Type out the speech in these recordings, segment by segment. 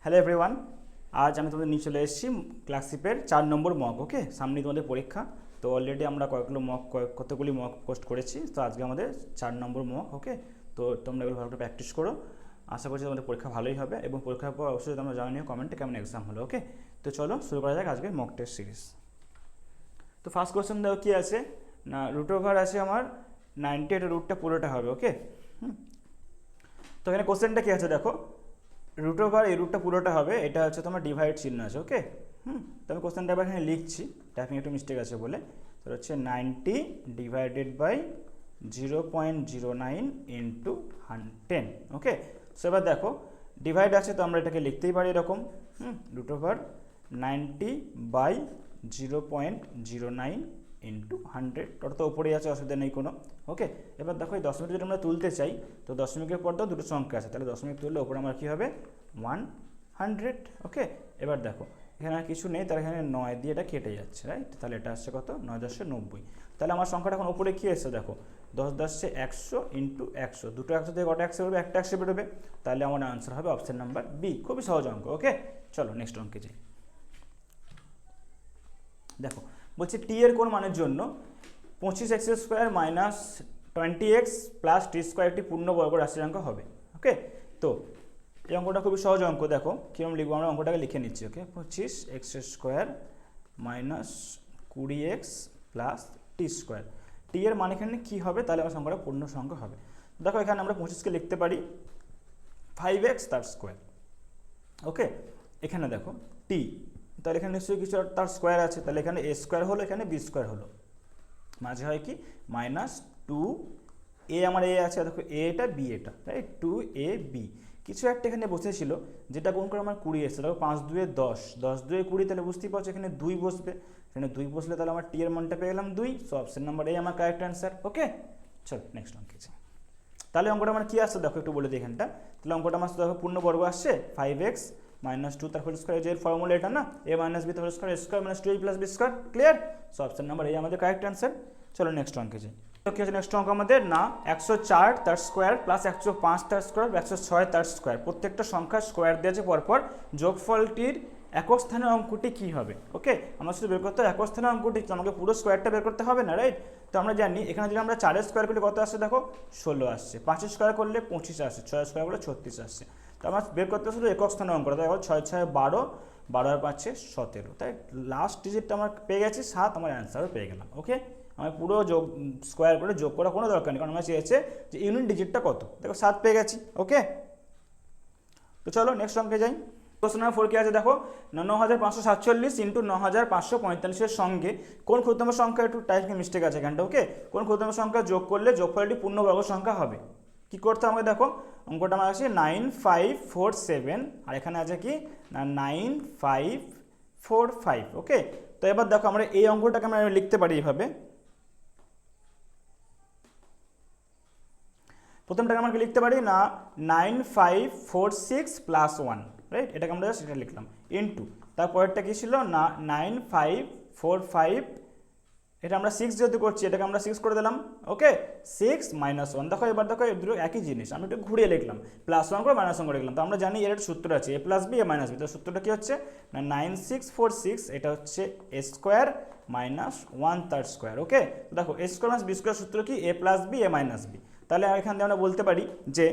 Hello everyone, আজ আমি তোমাদের নিয়ে চলে এসেছি ক্লাসিপের 4 নম্বর মক। ওকে, সামনেই তোমাদের পরীক্ষা। তো অলরেডি আমরা কতগুলি মক পোস্ট করেছি। তো আজকে আমাদের 4 নম্বর মক। ওকে, তো তোমরা এগুলো ভালো করে প্র্যাকটিস করো। আশা করছি তোমাদের পরীক্ষা ভালোই হবে এবং পরীক্ষার পর অবশ্যই তোমরা জানিও কমেন্টে কেমন এক্সাম হলো। ওকে, তো চলো শুরু করা যাক আজকে মক টেস্ট সিরিজ। তো ফার্স্ট কোয়েশ্চেন দেখো কী আছে না, রুট ওভার আছে আমার 90, এটা রুটটা পুরোটা হবে। ওকে, তো এখানে কোশ্চেনটা কী আছে দেখো, রুট ওভার এই রুটটা পুরোটা হবে, এটা হচ্ছে তোমার ডিভাইড চিহ্ন আছে। ওকে, তো আমি কোশ্চেনটা এবার এখানে লিখছি, টাইপিং একটু মিস্টেক আছে বলে। তো হচ্ছে 90 divided by 0.09 into 10। Okay, so এবার দেখো ডিভাইড আছে, তো আমরা এটাকে লিখতেই পারি এরকম, রুট ওভার 90 বাই 0.09 ইন্টু 100, ওটা তো উপরেই আছে, অসুবিধা নেই কোনো। ওকে, এবার দেখো এই দশমিক যদি আমরা তুলতে চাই, তো দশমিকের পর তো দুটো সংখ্যা আছে, তাহলে দশমিক তুললে ওপরে আমার কী হবে 100। ওকে, এবার দেখো এখানে আর কিছু নেই, তাহলে এখানে 9 দিয়ে এটা কেটে যাচ্ছে, রাইট? তাহলে এটা আসছে কত, 9×10=90। তাহলে আমার সংখ্যাটা এখন ওপরে কী এসছে দেখো, 10×100 ইন্টু 100, দুটো 100 থেকে কটা 100 বেরোবে, একটা 100 বেরোবে। তাহলে আমার আনসার হবে অপশন নাম্বার বি। খুবই সহজ অঙ্ক। ওকে, চলো নেক্সট অঙ্কে যাই। দেখো বলছে টি এর কোন মানের জন্য 25x² minus 20x plus t² একটি পূর্ণবর্গ রাশির অঙ্ক হবে। ওকে, তো এই অঙ্কটা খুবই সহজ অঙ্ক। দেখো কীরকম লিখবো, আমরা অঙ্কটাকে লিখে নিচ্ছি। ওকে, 25x² minus 20x plus t²। টি এর মান এখানে কী হবে, তাহলে আমার সংখ্যাটা পূর্ণ সংখ্যা হবে। দেখো এখানে আমরা 25কে লিখতে পারি 5x তার স্কোয়ার। ওকে, এখানে দেখো টি, তাহলে এখানে নিশ্চয়ই কিছু তার স্কোয়ার আছে, তাহলে এখানে a² হলো, এখানে b² হলো, মাঝে হয় কি -2a, আমার a আছে, দেখো a এটা b এটা, রাইট? 2ab কিছু একটা এখানে বসেছিল, যেটা গুণ করে আমার 20 এসছে। দেখো 5 2 10, 10 2 20, তাহলে বুঝতেই পারছো এখানে 2 বসবে। এখানে 2 বসলে তাহলে আমার টি এর মানটা পেয়ে গেলাম 2। সো অপশন নাম্বার এ আমার কারেক্ট অ্যান্সার। ওকে, চলো নেক্সট অঙ্কে যাই। তাহলে অঙ্কটা আমার কী আসছে দেখো একটু বলে দিই এখানটা। তাহলে অঙ্কটা আমার দেখো পূর্ণবর্গ আসছে 5x মাইনাস 2 তার হোল স্কোয়ার, যে ফর্মুলা এটা না, a মাইনাস বি তার whole square, square minus 2a plus B square. Clear? So option number এই আমাদের কারেক্ট অ্যান্সার। চলো নেক্সট অঙ্কে যাই। তো কী আছে নেক্সট অঙ্ক আমাদের, না 104 তার স্কোয়ার প্লাস 105 তার স্কোয়ার, 106 তার স্কোয়ার, প্রত্যেকটা সংখ্যার স্কোয়ার দিয়েছে পরপর, যোগফলটির একক স্থানের অঙ্কটি কী হবে। ওকে, আমরা শুধু বের করতে হবে একক স্থানের অঙ্কটি, আমাকে পুরো স্কোয়ারটা বের করতে হবে না, রাইট? তো আমরা জানি এখানে যদি আমরা 4 স্কোয়ার করলে কত আসছে দেখো 16 আসছে, 5 স্কোয়ার করলে 25 আসছে, 6 স্কোয়ার করলে 36 আসছে। তো আমরা বের করতে শুধু একক স্থানের অঙ্কটা, তাই 6 6 12, 12 আর 5 17, তাই লাস্ট ডিজিটটা আমার পেয়ে গেছি 7, আমার অ্যান্সারও পেয়ে গেলাম। ওকে, আমি পুরো যোগ স্কোয়ার করে যোগ করার কোনো দরকার নেই, কারণ আমার চেয়েছে যে ইউনিট ডিজিটটা কত, দেখো 7 পেয়ে গেছি। ওকে, তো চলো নেক্সট অঙ্কে যাই। কোশ্চেন নাম্বার 4 কি আছে দেখো, 9547 ইন্টু 9545 এর সঙ্গে কোন ক্ষুদ্রতম সংখ্যা, একটু টাইপিং মিস্টেক আছে এখানটা। ওকে, কোন ক্ষুদ্রতম সংখ্যা যোগ করলে যোগফলটি পূর্ণবর্গ সংখ্যা হবে। কি করতে হবে দেখো, অঙ্কটা আমার আছে 9547, আর এখানে আছে কি না 9545। ওকে, তো এবার দেখো আমরা এই অঙ্কটাকে আমরা লিখতে পারি এইভাবে। প্রথমটাকে আমাকে লিখতে পারি না 9546 প্লাস 1, রাইট? এটাকে আমরা সেটা লিখলাম ইন্টু, তারপরেরটা কী ছিল না 9545, এটা আমরা 6 যেহেতু করছি এটাকে আমরা 6 করে দিলাম। ওকে, 6 মাইনাস 1, দেখো এবার দেখো এই দুটো একই জিনিস, আমি একটু ঘুরিয়ে লিখলাম, +1 করে -1 করে লিখলাম। তো আমরা জানি এর একটা সূত্র আছে, a plus B A minus B. তো সূত্রটা কী হচ্ছে না 9646, এটা হচ্ছে a² মাইনাস 1 তার স্কোয়ার। ওকে, তো দেখো a² মাইনাস b² সূত্র কি a plus B A minus B. তাহলে এখান থেকে আমরা বলতে পারি যে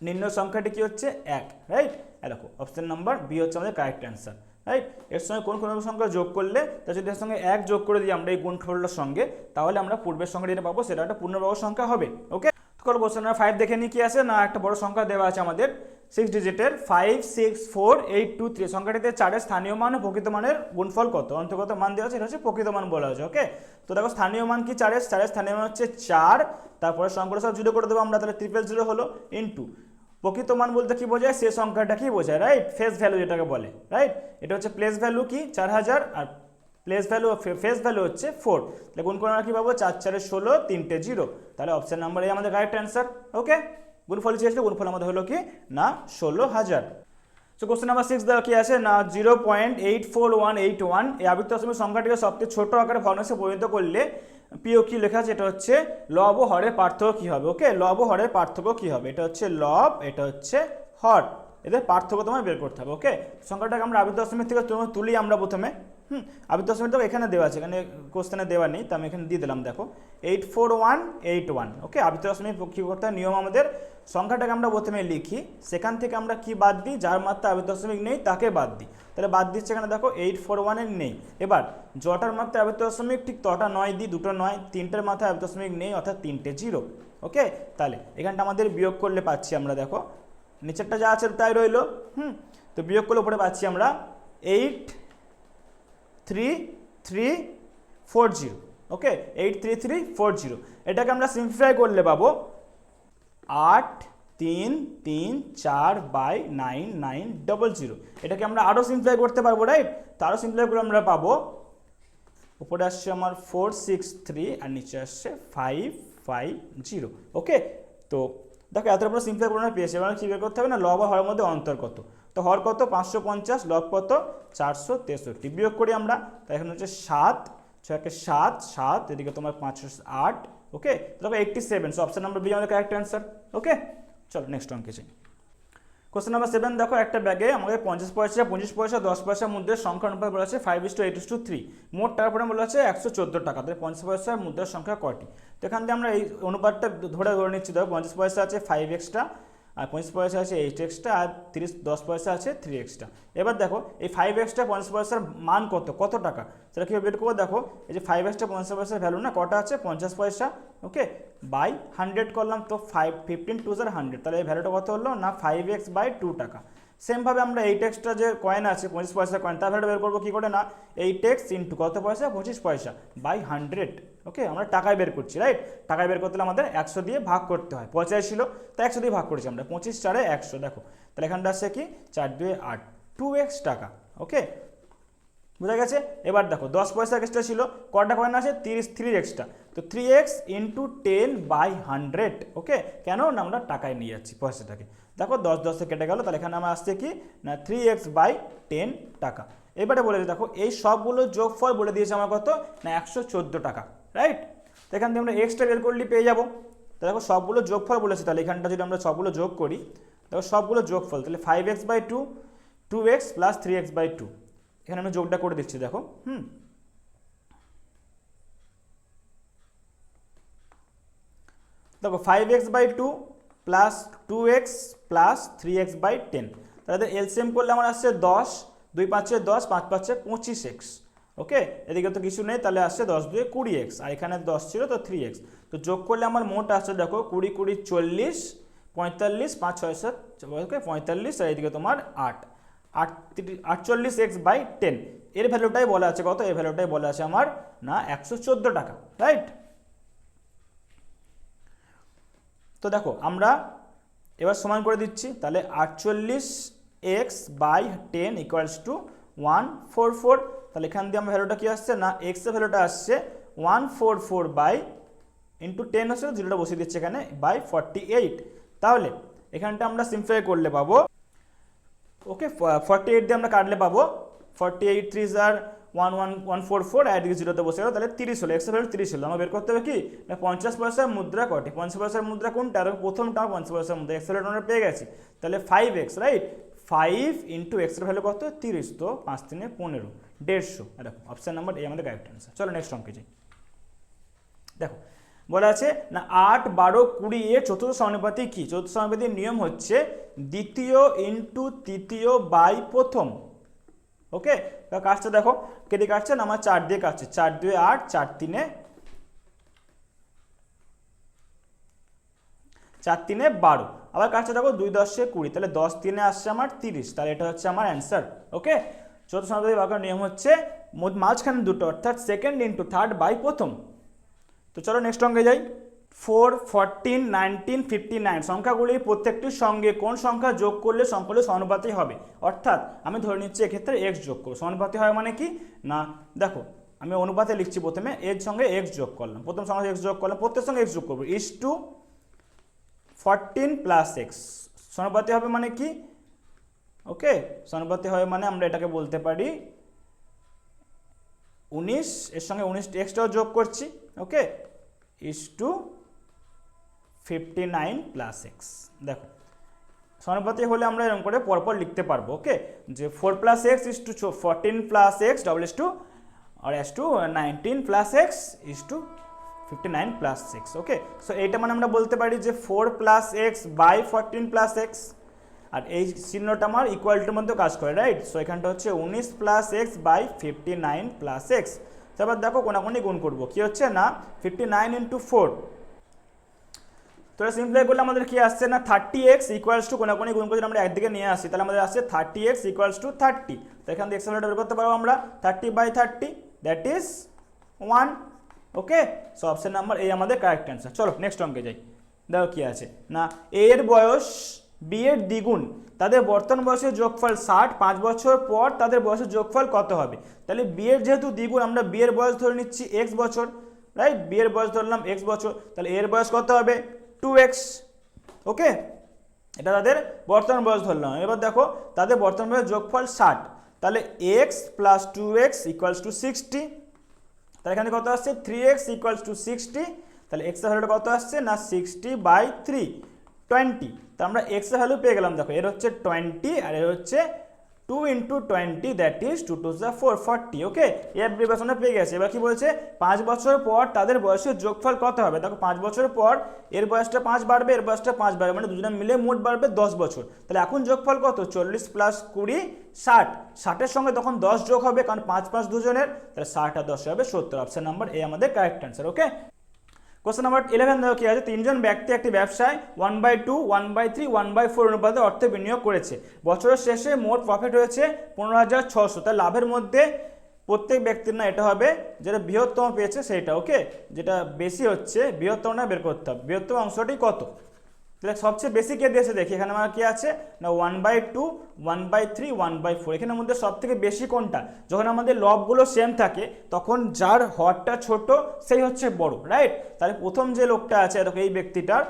নির্ণয় সংখ্যাটি কি হচ্ছে 1, রাইট? দেখো অপশন নাম্বার বি হচ্ছে আমাদের কারেক্ট অ্যান্সার, রাইট? এর সঙ্গে কোন কোন সংখ্যা যোগ করলে, তা যদি এর সঙ্গে 1 যোগ করে দিই আমরা এই গুণফলটার সঙ্গে, তাহলে আমরা পূর্বের সংখ্যা যেটা পাবো সেটা একটা পূর্ণবর্গ সংখ্যা হবে। ওকে, তো কোশ্চেন নাম্বার 5 দেখে নিই কি আছে না, একটা বড় সংখ্যা দেওয়া আছে আমাদের 6 ডিজিটের 564823, সংখ্যাটিতে 4-এর স্থানীয় মান ও প্রকৃত মানের গুণফল কত, অন্তর্গত মান দেওয়া আছে, এটা হচ্ছে প্রকৃত মান বলা হয়েছে। ওকে, তো দেখো স্থানীয় মান কি 4-এর স্থানীয় মান হচ্ছে 4, তারপরে সংখ্যাটা সব জুড়ে করে দেবো আমরা, তাহলে 000 হলো, ইন্টু প্রকৃত মান বলতে কি বোঝায়, সে সংখ্যাটা কি বোঝায়, রাইট? ফেস ভ্যালু যেটাকে বলে, রাইট? এটা হচ্ছে প্লেস ভ্যালু কি 4000, আর প্লেস ভ্যালু ফেস ভ্যালু হচ্ছে 4। তাহলে গুণ করে আমরা কি পাবো 4 4 16, 3টে 0, তাহলে অপশন নাম্বার এ আমাদের কারেক্ট অ্যান্সার। ওকে, গুণফল চেয়েছিল, গুণফল আমাদের হলো কি না 16000। সো কোশ্চেন নাম্বার 6 দেওয়া কি আছে না 0.84181, এই আবৃত্ত দশমিক সংখ্যাটিকে সবচেয়ে ছোট আকারে ভগ্নাংশে পরিণত করলে পিও কি লেখা আছে, এটা হচ্ছে লব ও হরের পার্থক্য কি হবে। ওকে, লব ও হরের পার্থক্য কি হবে, এটা হচ্ছে লব, এটা হচ্ছে হর। এদের পার্থক্য তোমায় বের করতে হবে। ওকে, সংখ্যাটাকে আমরা আবির দশমিক থেকে তুলি আমরা প্রথমে। আবির দশমিক তো এখানে দেওয়া আছে, এখানে কোশ্চেনে দেওয়া নেই, তো আমি এখানে দিয়ে দিলাম। দেখো 84181। ওকে, আবির দশমিক কী করতে হয়, নিয়ম আমাদের সংখ্যাটাকে আমরা প্রথমে লিখি, সেখান থেকে আমরা কি বাদ দিই, যার মাত্রা আবির দশমিক নেই তাকে বাদ দিই। তাহলে বাদ দিচ্ছে এখানে দেখো 841 নেই। এবার জটার মাত্রা আবির দশমিক ঠিক তটা নয় দিই, দুটো নয়, তিনটের মাথায় আবির দশমিক নেই, অর্থাৎ তিনটে জিরো। ওকে, তাহলে এখানটা আমাদের বিয়োগ করলে পাচ্ছি আমরা, দেখো নিচেরটা যা আছে তাই রইলো। তো বিয়োগ করলে উপরে পাচ্ছি আমরা 83340। ওকে, 83340। এটাকে আমরা সিম্পলিফাই করলে পাবো 8334/9900। এটাকে আমরা আরও সিম্পলিফাই করতে পারবো, রাইট? তো আরও সিম্পলিফাই করে আমরা পাবো, উপরে আসছে আমার 463 আর নিচে আসছে 550। ওকে, তো দেখো এত বড় সিম্পলিফাই করে আমরা পেয়েছি। এবার কী বের করতে হবে না, লব আর হরের মধ্যে অন্তর কত। তো হর কত 550, লব কত 463। বিয়োগ করি আমরা, তাই এখানে হচ্ছে 7, 6 7, এদিকে তোমার 5 8। ওকে, দেখো 87। সো অপশন নাম্বার বি আমাদের কারেক্ট অ্যান্সার। ওকে, চলো নেক্সট অঙ্কে যাই। কোশ্চেন নাম্বার 7, দেখো একটা ব্যাগে আমাদের 50 পয়সা, 25 পয়সা, 10 পয়সার মুদ্রার সংখ্যা অনুপাত বলা আছে 5:8:3। মোট টাকার পরিমাণ বলা আছে 114 টাকা। তাহলে 50 পয়সার মুদ্রার সংখ্যা কটি? তো এখান থেকে আমরা এই অনুপাতটা ধরে নিচ্ছি। দেখো 50 পয়সা আছে 5 এক্সট্রা, আর 25 পয়সা আছে 8 এক্সট্রা, আর 10 পয়সা আছে 3 এক্সট্রা। এবার দেখো এই 5 এক্সট্রা 50 পয়সার মান কত টাকা, সেটা কীভাবে বের করবো? দেখো এই যে 5 এক্সট্রা 50 পয়সার ভ্যালু না কটা আছে, 50 পয়সা। ওকে, বাই 100 করলাম, তো 15 2 100। তাহলে এই ভ্যালুটা কত হলো না 5x/2 টাকা। সেমভাবে আমরা 8 এক্সট্রা যে কয়েন আছে 25 পয়সা কয়েন, তার ভ্যালুটা বের করবো কী করে না 8x ইন্টু কত পয়সা 25 পয়সা বাই 100। ওকে, আমরা টাকায় বের করছি, রাইট? টাকায় বের করতে হলে আমাদের 100 দিয়ে ভাগ করতে হয়। 50 ছিল তাই 100 দিয়ে ভাগ করেছি আমরা, 25 4 100। দেখো তাহলে এখানটা আসছে কি 4 2 8, 2x টাকা। ওকে, বোঝা গেছে? এবার দেখো 10 পয়সা এক্সট্রা ছিল, কটা কয়েন আছে 3 এক্সট্রা, তো 3x ইন্টু 10/100। ওকে, কেন না আমরা টাকায় নিয়ে যাচ্ছি পয়সাটাকে। দেখো 10 10 কেটে গেল, তাহলে এখানে আমার আসছে কি না 3x/10 টাকা। এবারে বলেছে দেখো এই সবগুলো যোগফল বলে দিয়েছে আমার কত না 114 টাকা, রাইট? তো এখান থেকে আমরা এক্সট্রা বের করলে পেয়ে যাবো। তো দেখো সবগুলো যোগফল বলেছে, তাহলে এখানটা যদি আমরা সবগুলো যোগ করি, দেখো সবগুলো যোগফল, তাহলে 5x/2, 2x প্লাস 3x/2। এখানে আমি যোগটা করে দিচ্ছি, দেখো দেখো 5x/2 plus 2x plus 3x/10। তাহলে এলসিএম করলে আমার আসছে 10, 2 5 10, 5 5 25x। ওকে, এদিকে তো কিছু নেই, তাহলে আসছে 10 2 20x, আর এখানে 10 ছিল তো 3x। তো যোগ করলে আমার মোট আসছে দেখো 20 20 40, 45, 5 6 7, ওকে 45, আর এদিকে তোমার 48x/10। এর ভ্যালুটাই বলা আছে কত, এর ভ্যালুটাই বলা আছে আমার না 114 টাকা, রাইট? তো দেখো আমরা এবার সমান করে দিচ্ছি, তাহলে 48x/10 ইকুয়ালস টু 144। তাহলে এখান দিয়ে আমার ভ্যালুটা কি আসছে না x এর ভ্যালুটা আসছে 144 বাই ইন্টু 10 হচ্ছে, যেটা বসিয়ে দিচ্ছে এখানে বাই 48। তাহলে এখানটা আমরা সিম্পলিফাই করলে পাবো, ওকে 48 দিয়ে আমরা কাটলে পাবো 48 3 144, আর এদিকে জিরোতে বসে গেল, তাহলে 30 হলো। এক্স এর ভ্যালু 30 হলো। আমার বের করতে হবে কি না 50 পয়সার মুদ্রা কটি। 50 পয়সার মুদ্রা কোনটা, আর প্রথমটা 50 পয়সার মুদ্রা, এক্স এর ভ্যালু আমরা পেয়ে গেছি। তাহলে 5x, রাইট? 5 ইন্টু এক্স এর ভ্যালু কত 30, তো 5 3 15, 150। দেখো অপশন নাম্বার এ আমাদের কারেক্ট অ্যান্সার। চলো নেক্সট অঙ্কে যাই। দেখো বলা আছে না 8 12 20 এর চতুর্থ সমানুপাতি কি? চতুর্থ সমানুপাতির নিয়ম হচ্ছে দ্বিতীয় ইন্টু তৃতীয় বাই প্রথম। ওকে, কাজটা দেখো কেটে কাটছে না আমার 4 দিয়ে কাটছে, 4 2 8, 4 3 12। আবার কাজটা দেখো 2 10 20, তাহলে 10 3 আসছে আমার 30। তাহলে এটা হচ্ছে আমার অ্যান্সার। ওকে, চতুর্থ সমানুপাতিক ভাগের নিয়ম হচ্ছে মাঝখানে দুটো, অর্থাৎ সেকেন্ড ইন্টু থার্ড বাই প্রথম। তো চলো নেক্সট অঙ্কে যাই। 4 14 19 59 সংখ্যাগুলির প্রত্যেকটির সঙ্গে কোন সংখ্যা যোগ করলে সংখ্যাগুলি সমানুপাতিক হবে? অর্থাৎ আমি ধরে নিচ্ছি এক্ষেত্রে এক্স যোগ করবো। সমানুপাতিক হয় মানে কি না, দেখো আমি অনুপাতে লিখছি, প্রথমে এর সঙ্গে এক্স যোগ করলাম, প্রথম সংখ্যা এক্স যোগ করলাম, প্রত্যেক সঙ্গে এক্স যোগ করবো, ইস টু 14 প্লাস এক্স। সমানুপাতিক হবে মানে কি, ওকে সমানুপাতিক হয় মানে আমরা এটাকে বলতে পারি 19, এর সঙ্গে 19 এক্সটাও যোগ করছি, ওকে ইস টু 59 প্লাস এক্স। দেখো সমানুপাতিক হলে আমরা এরকম করে পরপর লিখতে পারবো। ওকে, যে 4 + x = 14 + x = আর s2 19 + x = 59 + 6। ওকে, সো এইটা মানে আমরা বলতে পারি যে 4 + x বাই 14 + x, আর এই চিহ্নটা আমার ইকুয়ালটির মধ্যে কাজ করে, রাইট। সো এখানটা হচ্ছে 19 + x বাই 59 + x। তারপর দেখো কোনাকুনি গুণ করবো, কি হচ্ছে না 59 × 4, তো এটা সিম্পলাই করলে আমাদের কি আসছে না 30x = কোনাকুনি গুণ করে আমরা একদিকে নিয়ে আসি, তাহলে আমাদের আসছে 30x = 30। তো এখান থেকে x ভ্যালুটা বের করতে পারবো আমরা 30/30, that is 1। Okay, so option number A আমাদের কারেক্ট অ্যান্সার। চলো নেক্সট অঙ্কে যাই। দেখো কি আছে না a এর বয়স b এর দ্বিগুণ, তাদের বর্তমান বয়সের যোগফল 60, 5 বছর পর তাদের বয়সের যোগফল কত হবে? তাহলে b এর যেহেতু দ্বিগুণ, আমরা b এর বয়স ধরে নিচ্ছি x বছর, রাইট। b এর বয়স ধরলাম x বছর, তাহলে a এর বয়স কত হবে 2x। ওকে, এটা তাদের বর্তমান বয়স ধরলাম। এবার দেখো তাদের বর্তমান বয়সের যোগফল 60, তাহলে x + 2x = 60, তাহলে এখানে কত আসছে 3x = 60, তাহলে x এর ভ্যালুটা কত আসছে না 60/3 20। তো আমরা x এর ভ্যালু পেয়ে গেলাম, দেখো এর হচ্ছে 20 আর এর হচ্ছে 2 × 20, দ্যাট ইজ 2 × 4 40। ওকে, এর বিভাজনে পেয়ে গেছে। এবার কি বলছে 5 বছর পর তাদের বয়সের যোগফল কত হবে? দেখো 5 বছর পর এর বয়সটা 5 বাড়বে, এর বয়সটা 5 বাড়বে, মানে দুজনে মিলে মোট বাড়বে 10 বছর। তাহলে এখন যোগফল কত 40 + 20 60, 60-এর সঙ্গে তখন 10 যোগ হবে, কারণ 5 5 দুজনের, তাহলে 60 আর 10 হবে 70। অপশন নাম্বার এ আমাদের কারেক্ট অ্যান্সার। ওকে, কোশ্চেন নাম্বার 11 দেখো কি আছে, তিনজন ব্যক্তি একটি ব্যবসায় 1/2, 1/3, 1/4 অনুপাতে অর্থ বিনিয়োগ করেছে। বছরের শেষে মোট প্রফিট হয়েছে 15,600। তার লাভের মধ্যে প্রত্যেক ব্যক্তির না এটা হবে যেটা বৃহত্তম পেয়েছে সেইটা। ওকে, যেটা বেশি হচ্ছে বৃহত্তমটা বের করতে হবে, বৃহত্তম অংশটি কত। তাহলে সবচেয়ে বেশি কে দিয়েছে দেখি, এখানে আমার কি আছে না 1/2, 1/3, 1/4। এখানের মধ্যে সব থেকে বেশি কোনটা? যখন আমাদের লবগুলো সেম থাকে তখন যার হরটা ছোট সেই হচ্ছে বড়, রাইট। তাহলে প্রথম যে লোকটা আছে দেখো এই ব্যক্তিটার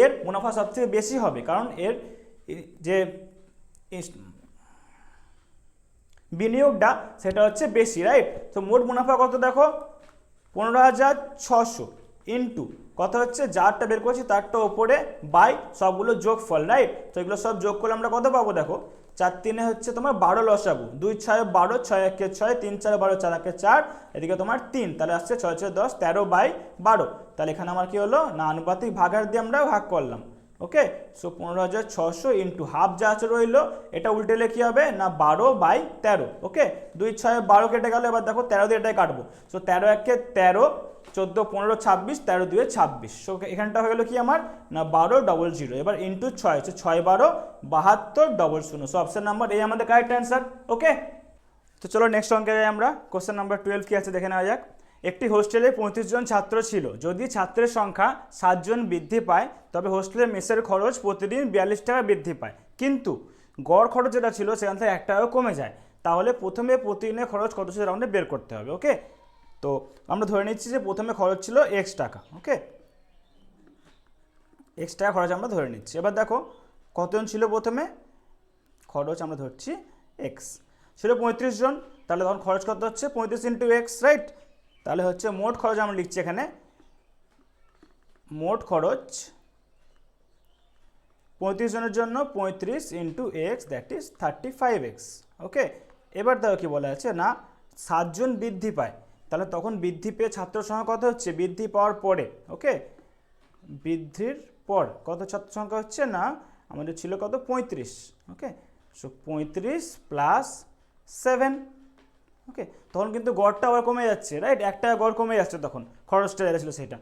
এর মুনাফা সব থেকে বেশি হবে, কারণ এর যে বিনিয়োগটা সেটা হচ্ছে বেশি, রাইট। তো মোট মুনাফা কত দেখো 15,600 ইন্টু কত হচ্ছে যারটা বের করছি তারটা ওপরে বাই সবগুলো যোগফল, রাইট। তো এগুলো সব যোগ করলে আমরা কত পাবো দেখো 4 3 হচ্ছে তোমার 12 লসাগু, 2 6 12, 6 1 6, 3 4 12, 4 1 4, এদিকে তোমার 3, তাহলে আসছে 6 6 10, 13/12। তাহলে এখানে আমার কি হলো না আনুপাতিক ভাগার দিয়ে আমরা ভাগ করলাম। ওকে, সো 15,600 ইন্টু হাফ যা আছে রইলো, এটা উল্টেলে কি হবে না 12/13। ওকে, 2 6 12 কেটে গেল, এবার দেখো 13 দিয়ে এটাই কাটবো। সো 13 1 13, 14 15 26, 13 2 26। সো এখানটা হয়ে গেলো কি আমার না 1200। এবার into 6, 6 12 72 00। So option number A আমাদের কারেক্ট অ্যান্সার। ওকে, তো চলো নেক্সট অঙ্কে যাই আমরা। কোশ্চেন নাম্বার 12 কি আছে দেখে নেওয়া যাক। একটি হোস্টেলে 35 জন ছাত্র ছিল, যদি ছাত্রের সংখ্যা 7 জন বৃদ্ধি পায় তবে হোস্টেলের মেসের খরচ প্রতিদিন 42 টাকা বৃদ্ধি পায়, কিন্তু গড় খরচ যেটা ছিল সেখান থেকে 1 টাকা কমে যায়। তাহলে প্রথমে প্রতিদিনের খরচ কত সেটা আমাদের বের করতে হবে। ওকে, তো আমরা ধরে নিচ্ছি যে প্রথমে খরচ ছিল x টাকা। ওকে, x টাকা খরচ আমরা ধরে নিচ্ছি। এবার দেখো কতজন ছিল প্রথমে, খরচ আমরা ধরছি x ছিল 35 জন, তাহলে তখন খরচ কত হচ্ছে 35 × x, রাইট। তাহলে হচ্ছে মোট খরচ আমরা লিখছি এখানে, মোট খরচ 35 জনের জন্য 35 × x, দ্যাট ইজ 35x। ওকে, এবার দেখো কি বলা আছে না 7 জন বৃদ্ধি পায়, তাহলে তখন বৃদ্ধি পেয়ে ছাত্র সংখ্যা কত হচ্ছে বৃদ্ধি পাওয়ার পরে। ওকে, বৃদ্ধির পর কত ছাত্র সংখ্যা হচ্ছে না আমাদের ছিল কত 35। ওকে, সো 35 + 7। ওকে, তখন কিন্তু গড়টা আবার কমে যাচ্ছে, রাইট। 1 টাকা গড় কমে যাচ্ছে, তখন খরচটা যেটা ছিল সেটা।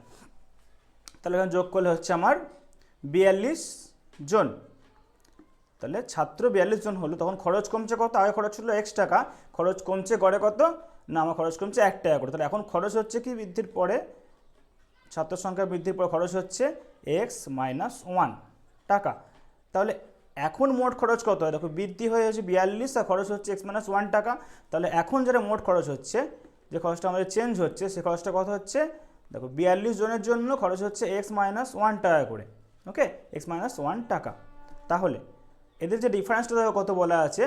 তাহলে এখানে যোগ করলে হচ্ছে আমার 42 জন, তাহলে ছাত্র 42 জন হলো। তখন খরচ কমছে কত, আগে খরচ ছিল x টাকা, খরচ কমছে গড়ে কত না আমার খরচ কমছে 1 টাকা করে। তাহলে এখন খরচ হচ্ছে কি বৃদ্ধির পরে, ছাত্র সংখ্যা বৃদ্ধির পর খরচ হচ্ছে x - 1 টাকা। তাহলে এখন মোট খরচ কত হয় দেখো, বৃদ্ধি হয়ে হচ্ছে 42 আর খরচ হচ্ছে x - 1 টাকা। তাহলে এখন যেটা মোট খরচ হচ্ছে, যে খরচটা আমাদের চেঞ্জ হচ্ছে সে খরচটা কত হচ্ছে দেখো 42 জনের জন্য খরচ হচ্ছে x - 1 টাকা করে। ওকে, x - 1 টাকা। তাহলে এদের যে ডিফারেন্সটা দেখো কত বলা আছে,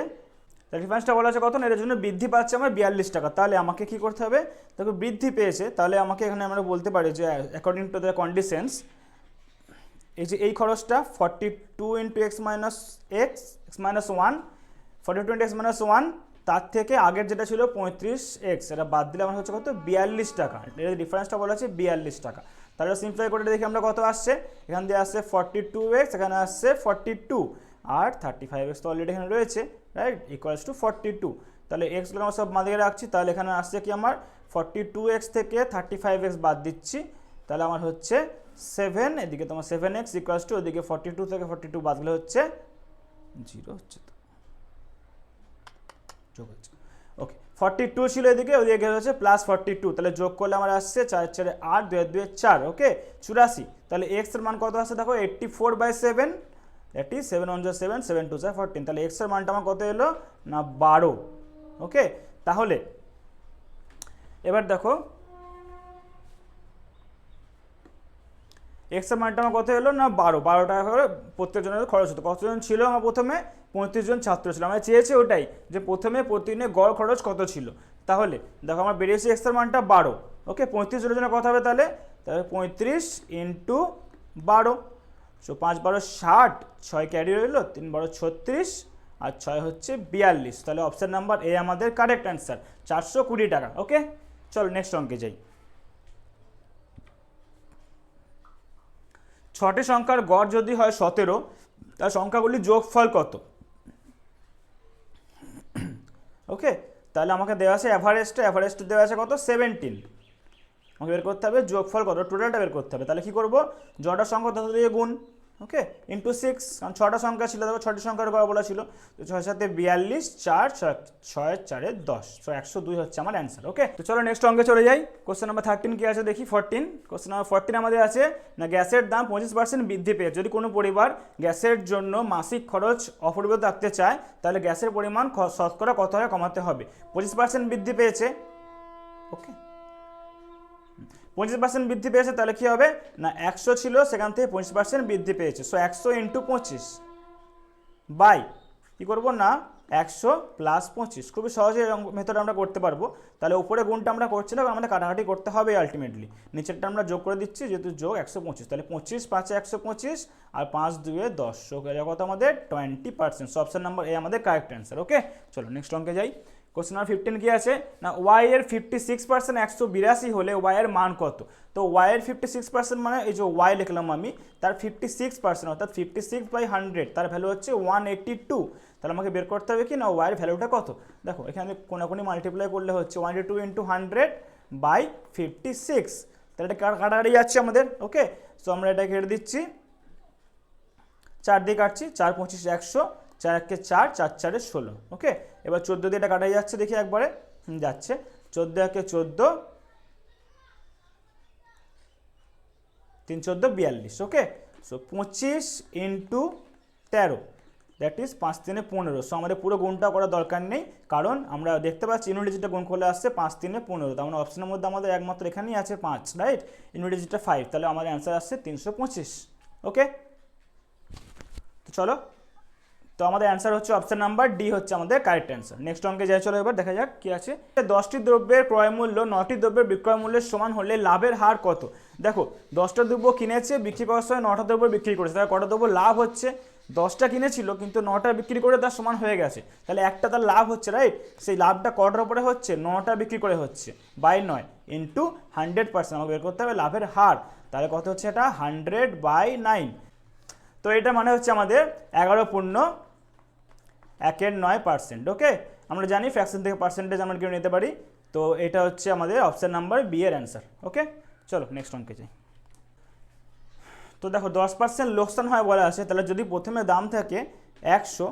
ডিফারেন্সটা বলা আছে কত না, এর জন্য বৃদ্ধি পাচ্ছে আমার 42 টাকা। তাহলে আমাকে কি করতে হবে দেখো বৃদ্ধি পেয়েছে, তাহলে আমাকে এখানে আমরা বলতে পারি যে অ্যাকর্ডিং টু দ্য কন্ডিশনস এই যে এই খরচটা 42 into x minus one 42 into x minus one, তার থেকে আগের যেটা ছিল 35x, এটা বাদ দিলে আমার হচ্ছে কত 42 টাকা। এর ডিফারেন্সটা বলা আছে 42 টাকা। তাহলে সিম্পলিফাই করে দেখি আমরা কত আসছে। এখান দিয়ে আসছে 42x, এখানে আসছে 42, আর 35x তো অলরেডি এখানে রয়েছে, রাইট, ইকুয়ালস টু 42। তাহলে এক্সগুলো আমরা সব মাঝে রাখছি, তাহলে এখানে আসছে কি আমার 42x থেকে 35x বাদ দিচ্ছি, তাহলে আমার হচ্ছে 7, এদিকে তোমার 7x ইকুয়ালস টু, ওদিকে 42 থেকে 42 বাদ দিলে হচ্ছে 0 হচ্ছে, তো যোগ হচ্ছে। ওকে, 42 ছিল এদিকে, ওদিকে হচ্ছে প্লাস 42, তাহলে যোগ করলে আমার আসছে 4 4 8, 2 2 4, ওকে 84। তাহলে এক্স এর মান কত আসছে দেখো 84/7, দ্যাট ইজ 7 1 7, 7 2 14, তাহলে এক্স এর মানটা আমার কত এলো না 12। ওকে, তাহলে এবার দেখো এক্স এর মানটা আমার কত এলো না 12 টাকা করে প্রত্যেকজনের খরচ হতো। কতজন ছিল আমার প্রথমে 35 জন ছাত্র ছিল, আমরা চেয়েছি ওটাই যে প্রথমে প্রতিদিনে গড় খরচ কত ছিল। তাহলে দেখো আমার বেরিয়েছে এক্স এর মানটা 12। ওকে, 35 জনের জন্য কত হবে তাহলে 35 ইন্টু 12, সো 5 12 60, 6 ক্যারি রইলো, 3 12 36, আর 6 হচ্ছে 42। তাহলে অপশন নাম্বার এ আমাদের কারেক্ট অ্যান্সার, 420 টাকা। ওকে, চলো নেক্সট অঙ্কে যাই। 6টি সংখ্যার গড় যদি হয় 17, তার সংখ্যাগুলির যোগফল কত? ওকে, তাহলে আমাকে দেওয়া আছে অ্যাভারেজটা দেওয়া আছে কত 17, আমাকে বের করতে হবে যোগফল কত, টোটালটা বের করতে হবে। তাহলে কি করব, জটা সংখ্যা তত দিয়ে গুণ, ওকে, ইন্টু 6, কারণ 6টা সংখ্যা ছিল, দেখো 6টি সংখ্যার গড় বলা ছিল, তো 6 7 42, 4 6 4 10, সো 102 হচ্ছে আমার অ্যান্সার। ওকে, তো চলো নেক্সট অঙ্কে চলে যাই। কোশ্চেন নাম্বার 13 কি আছে দেখি। 14, কোশ্চেন নাম্বার 14 আমাদের আছে না, গ্যাসের দাম 25% বৃদ্ধি পেয়েছে। যদি কোনো পরিবার গ্যাসের জন্য মাসিক খরচ অপরিবর্তিত রাখতে চায়, তাহলে গ্যাসের পরিমাণ শতকরা কত হারে কমাতে হবে? 25% বৃদ্ধি পেয়েছে। ওকে, 25% বৃদ্ধি পেয়েছে, তাহলে কি হবে না 100 ছিল, সেখান থেকে 25% বৃদ্ধি পেয়েছে, সো 100 ইন্টু 25 বাই কী করবো না 100 প্লাস 25। খুবই সহজে মেথড আমরা করতে পারবো। তাহলে উপরে গুণটা আমরা করছি না, আমাদের কাটাকাটি করতে হবে আলটিমেটলি, নিচেরটা আমরা যোগ করে দিচ্ছি, যেহেতু যোগ 125, তাহলে 25 5 125, আর 5 2 10, সো কত আমাদের 20%। সো অপশন নাম্বার এ আমাদের কারেক্ট অ্যান্সার। ওকে, চলো নেক্সট অঙ্কে যাই। কোশ্চেন নাম্বার 15 কি আছে না, ওয়াই এর 56% 182 হলে ওয়াই এর মান কত? তো ওয়াই এর 56% মানে এই যে ওয়াই লিখলাম আমি, তার 56% অর্থাৎ 56/100, তার ভ্যালু হচ্ছে 182। তাহলে আমাকে বের করতে হবে কি না ওয়াই এর ভ্যালুটা কত। দেখো এখানে কোনাকুনি মাল্টিপ্লাই করলে হচ্ছে 182 ইন্টু 100/56, তাহলে এটা কাটাকাটি যাচ্ছে আমাদের। ওকে, সো আমরা এটা কেটে দিচ্ছি, 4 দিয়ে কাটছি, 4 25 100, 4 1 4, 4 4 16। ওকে, এবার 14 দিয়ে এটা কাটাই যাচ্ছে, দেখি একবারে যাচ্ছে, 14 1 14, 3 14 42। ওকে, so 25 into 13, that is 5 3 15। So আমাদের পুরো গুণটা করার দরকার নেই, কারণ আমরা দেখতে পাচ্ছি ইউনিট ডিজিটটা গুণ করলে আসছে 5 3 15, তার মানে অপশনের মধ্যে আমাদের একমাত্র এখানেই আছে 5, রাইট, ইউনিট ডিজিটটা 5, তাহলে আমাদের অ্যান্সার আসছে 325। ওকে, তো চলো, তো আমাদের অ্যান্সার হচ্ছে অপশন নাম্বার ডি হচ্ছে আমাদের কারেক্ট অ্যান্সার। নেক্সট অঙ্কে যাই, চলো এবার দেখা যাক কি আছে। 10টি দ্রব্যের ক্রয় মূল্য 9টি দ্রব্যের বিক্রয় মূল্যের সমান হলে লাভের হার কত? দেখো 10টা দ্রব্য কিনেছে, বিক্রি করার সময় 9টা দ্রব্য বিক্রি করেছে, তাহলে কটা দ্রব্য লাভ হচ্ছে? 10টা কিনেছিল কিন্তু 9টা বিক্রি করে তার সমান হয়ে গেছে, তাহলে একটা তার লাভ হচ্ছে, রাইট, সেই লাভটা কটার উপরে হচ্ছে? 9টা বিক্রি করে হচ্ছে, বাই 9 ইন্টু 100%, আমাকে বের করতে হবে লাভের হার। তাহলে কত হচ্ছে এটা 100/9, তো এটা মানে হচ্ছে আমাদের 11.1%। ওকে, আমরা জানি ফ্র্যাকশন থেকে পার্সেন্টেজ আমরা কেউ নিতে পারি, তো এটা হচ্ছে আমাদের অপশন নাম্বার বি এর অ্যান্সার। ওকে, চলো নেক্সট অঙ্কে যাই। তো দেখো 10% লোকসান হয় বলা আছে, তাহলে যদি প্রথমে দাম থাকে 100,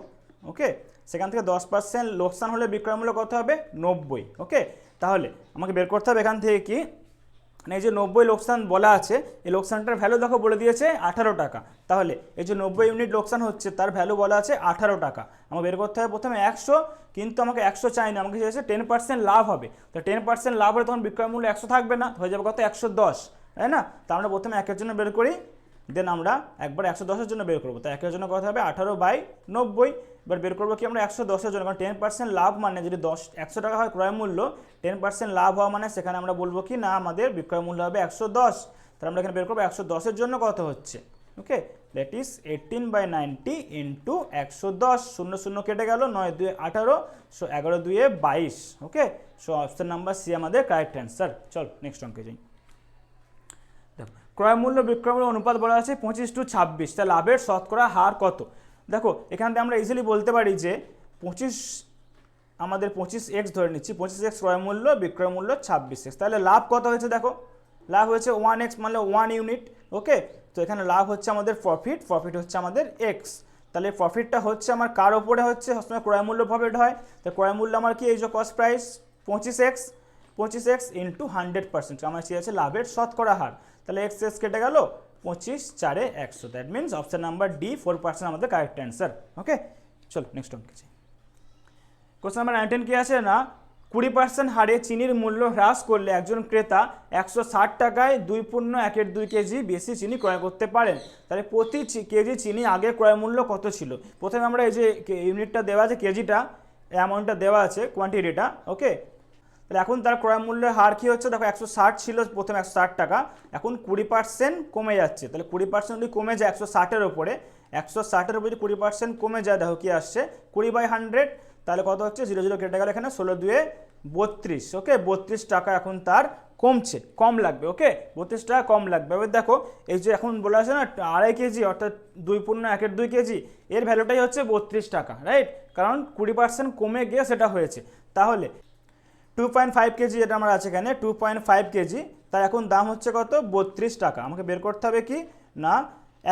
ওকে, সেখান থেকে 10% লোকসান হলে বিক্রয় মূল্য কত হবে? 90। ওকে, তাহলে আমাকে বের করতে হবে এখান থেকে কি মানে এই যে 90 লোকসান বলা আছে, এই লোকসানটার ভ্যালু দেখো বলে দিয়েছে 18 টাকা, তাহলে এই যে 90 ইউনিট লোকসান হচ্ছে তার ভ্যালু বলা আছে 18 টাকা। আমাকে বের করতে হবে প্রথমে 100, কিন্তু আমাকে 100 চাই না, আমাকে চাইছে 10% লাভ হবে, তো 10% লাভ হলে তখন বিক্রয় মূল্য 100 থাকবে না, হয়ে যাবে কত 110, তাই না? তা আমরা প্রথমে 1-এর জন্য বের করি, দেন আমরা একবার 110-এর জন্য বের করবো, তো 1-এর জন্য কত হবে 18/90। এবার বের করবো কি আমরা 110-এর জন্য, কারণ 10% লাভ মানে যদি 100 টাকা হয় ক্রয় মূল্য, 10% লাভ হওয়া মানে সেখানে আমরা বলবো কি না আমাদের বিক্রয় মূল্য হবে 110, তাহলে আমরা এখানে বের করবো 110-এর জন্য কত হচ্ছে ওকে, দ্যাট ইজ 18/90 ইন্টু 110, 0 0 কেটে গেল, 9 2 18, সো 11 2 22। ওকে, সো অপশন নাম্বার সি আমাদের কারেক্ট অ্যান্সার। চল নেক্সট অঙ্কে যাই। দেখো, ক্রয় মূল্য বিক্রয় মূল্য অনুপাত বলা আছে 25:26, তা লাভের শতকরা হার কত? দেখো এখান থেকে আমরা ইজিলি বলতে পারি যে 25, আমাদের 25x ধরে নিচ্ছি, 25x ক্রয় মূল্য বিক্রয় মূল্য 26x, তাহলে লাভ কত হয়েছে? দেখো লাভ হয়েছে 1x, মানে 1 ইউনিট। ওকে, তো এখানে লাভ হচ্ছে আমাদের প্রফিট, প্রফিট হচ্ছে আমাদের x, তাহলে প্রফিটটা হচ্ছে আমার কার ওপরে হচ্ছে? সবসময় ক্রয় মূল্য প্রফিট হয়, তো ক্রয় মূল্য আমার কি এই যে কস্ট প্রাইস 25x ইন্টু 100%, আমার কি আছে? লাভের শতকরা হার। তাহলে x কেটে গেল, 25 4 100, that means option number D 4% আমাদের কারেক্ট অ্যান্সার। ওকে, চলো নেক্সট অঙ্কে যাই। কোশ্চেন নাম্বার 19 কি আছে না, 20% হারে চিনির মূল্য হ্রাস করলে একজন ক্রেতা 160 টাকায় 2.12 কেজি বেশি চিনি ক্রয় করতে পারেন। তাহলে প্রতি কেজি চিনি আগে ক্রয় মূল্য কত ছিল? প্রথমে আমরা এই যে ইউনিটটা দেওয়া আছে, কেজিটা, অ্যামাউন্টটা দেওয়া আছে, কোয়ান্টিটিটা। ওকে, তাহলে এখন তার ক্রয় মূল্যের হার কী হচ্ছে? দেখো 160 ছিল প্রথমে, 160 টাকা, এখন 20% কমে যাচ্ছে। তাহলে 20% যদি কমে যায় 160-এর ওপরে, 160-এর উপরে যদি 20% কমে যায়, দেখো কি আসছে 20/100, তাহলে কত হচ্ছে? 0 0 কেটে গেল, এখানে 16 2 32। ওকে, 32 টাকা এখন তার কমছে, কম লাগবে। ওকে, 32 টাকা কম লাগবে। এবার দেখো এই যে এখন বলা আছে না 2.5 কেজি অর্থাৎ 2.12 কেজি, এর ভ্যালুটাই হচ্ছে 32 টাকা, রাইট? কারণ 20% কমে গিয়ে সেটা হয়েছে। তাহলে 2.5 কেজি যেটা আমার আছে এখানে, 2.5 কেজি, তার এখন দাম হচ্ছে কত? 32 টাকা। আমাকে বের করতে হবে কি না,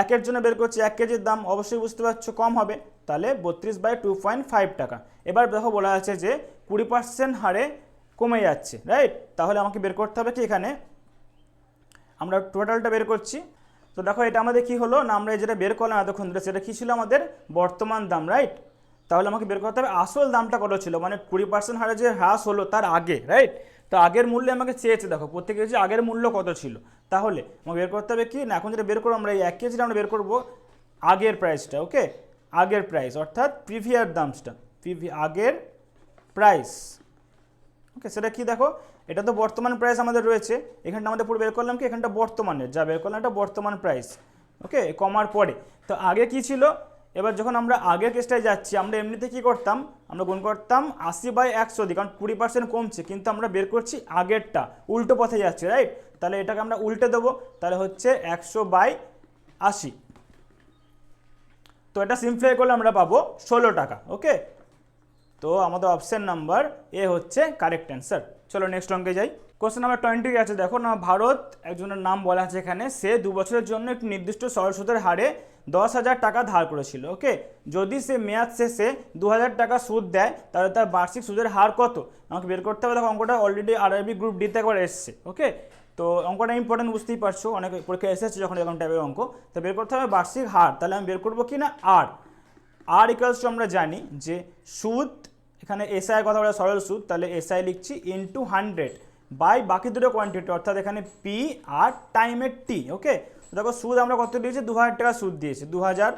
একের জন্য বের করছি, 1 কেজির দাম অবশ্যই বুঝতে পারছো কম হবে, তাহলে 32/2.5 টাকা। এবার দেখো বলা আছে যে 20% হারে কমে যাচ্ছে, রাইট? তাহলে আমাকে বের করতে হবে কি, এখানে আমরা টোটালটা বের করছি। তো দেখো এটা আমাদের কি হলো না, আমরা যেটা বের করলাম এতক্ষণ ধরে, সেটা কি ছিল? আমাদের বর্তমান দাম, রাইট? তাহলে আমাকে বের করতে হবে আসল দামটা কত ছিল, মানে 20% হারে যে হ্রাস হলো তার আগে, রাইট? তো আগের মূল্যে আমাকে চেয়েছে, দেখো প্রত্যেক কেজি আগের মূল্য কত ছিল। তাহলে আমাকে বের করতে হবে কি না, এখন যেটা বের করবো আমরা এই 1 কেজিটা আমরা বের করবো আগের প্রাইসটা। ওকে, আগের প্রাইস অর্থাৎ প্রিভিয়াস দামটা, আগের প্রাইস। ওকে, সেটা কি? দেখো এটা তো বর্তমান প্রাইস আমাদের রয়েছে, এখানটা আমাদের পুরো বের করলাম কি, এখানটা বর্তমানের যা বের করলাম এটা বর্তমান প্রাইস। ওকে, কমার পরে তো আগে কি ছিল? এবার যখন আমরা আগের কেসটায় যাচ্ছি, আমরা এমনিতে কি করতাম? আমরা গুণ করতাম 80/100 দিয়ে, কারণ 20% কমছে, কিন্তু আমরা বের করছি আগেরটা, উল্টো পথে যাচ্ছে, রাইট? তাহলে এটাকে আমরা উল্টে দেবো, তাহলে হচ্ছে 100/80। তো এটা সিম্পলিফাই করলে আমরা পাবো 16 টাকা। ওকে, তো আমাদের অপশন নাম্বার এ হচ্ছে কারেক্ট অ্যান্সার। চলো নেক্সট অঙ্কে যাই। কোশ্চেন নাম্বার 20 আছে, দেখো না, ভারত একজনের নাম বলা আছে এখানে, সে 2 বছরের জন্য একটি নির্দিষ্ট সরল সুদের হারে 10,000 টাকা ধার করেছিল। ওকে, যদি সে মেয়াদ শেষে 2,000 টাকা সুদ দেয়, তাহলে তার বার্ষিক সুদের হার কত? আমাকে বের করতে হবে। দেখো অঙ্কটা অলরেডি আরআরবি গ্রুপ ডিতে একবার এসছে। ওকে, তো অঙ্কটা ইম্পর্টেন্ট, বুঝতেই পারছো, অনেক পরীক্ষা এসেছে যখন এরকম টাইপের অঙ্ক। তো বের করতে হবে বার্ষিক হার, তাহলে আমি বের করবো কি না আর ইকুয়ালস টু, আমরা জানি যে সুদ, এখানে এসআই কথা বলে সরল সুদ, তাহলে এসআই লিখছি ইন্টু 100 বাই বাকি দুটো কোয়ান্টিটি, অর্থাৎ এখানে পি আর টাইমের টি। ওকে, দেখো সুদ আমরা কত দিয়েছি? 2,000 টাকা সুদ দিয়েছি, 2,000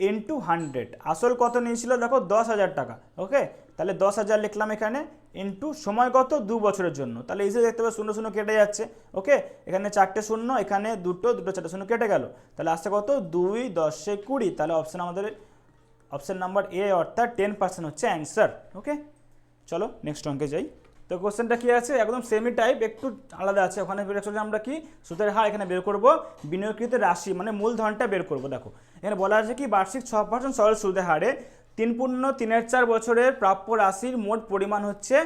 ইন্টু 100, আসল কত নিয়েছিল? দেখো 10,000 টাকা। ওকে, তাহলে 10,000 লিখলাম এখানে, ইন্টু সময় কত? 2 বছরের জন্য। তাহলে ইজি দেখতে পাবে 0 0 কেটে যাচ্ছে। ওকে, এখানে 4টে শূন্য, এখানে দুটো 4টে শূন্য কেটে গেল, তাহলে আসছে কত? 2 10 20। তাহলে অপশন আমাদের অপশন নাম্বার এ অর্থাৎ 10% হচ্ছে অ্যান্সার। ওকে, চলো নেক্সট অঙ্কে যাই। তো কোশ্চেনটা কি আছে? একদম সেমি টাইপ, একটু আলাদা আছে। ওখানে বের করছি আমরা কি সুদের হার, এখানে বের করব বিনিয়োগকৃত রাশি, মানে মূলধনটা বের করব। দেখো এখানে বলা আছে কি বার্ষিক 6% সরল সুদের হারে 3.34 বছরের প্রাপ্য রাশির মোট পরিমাণ হচ্ছে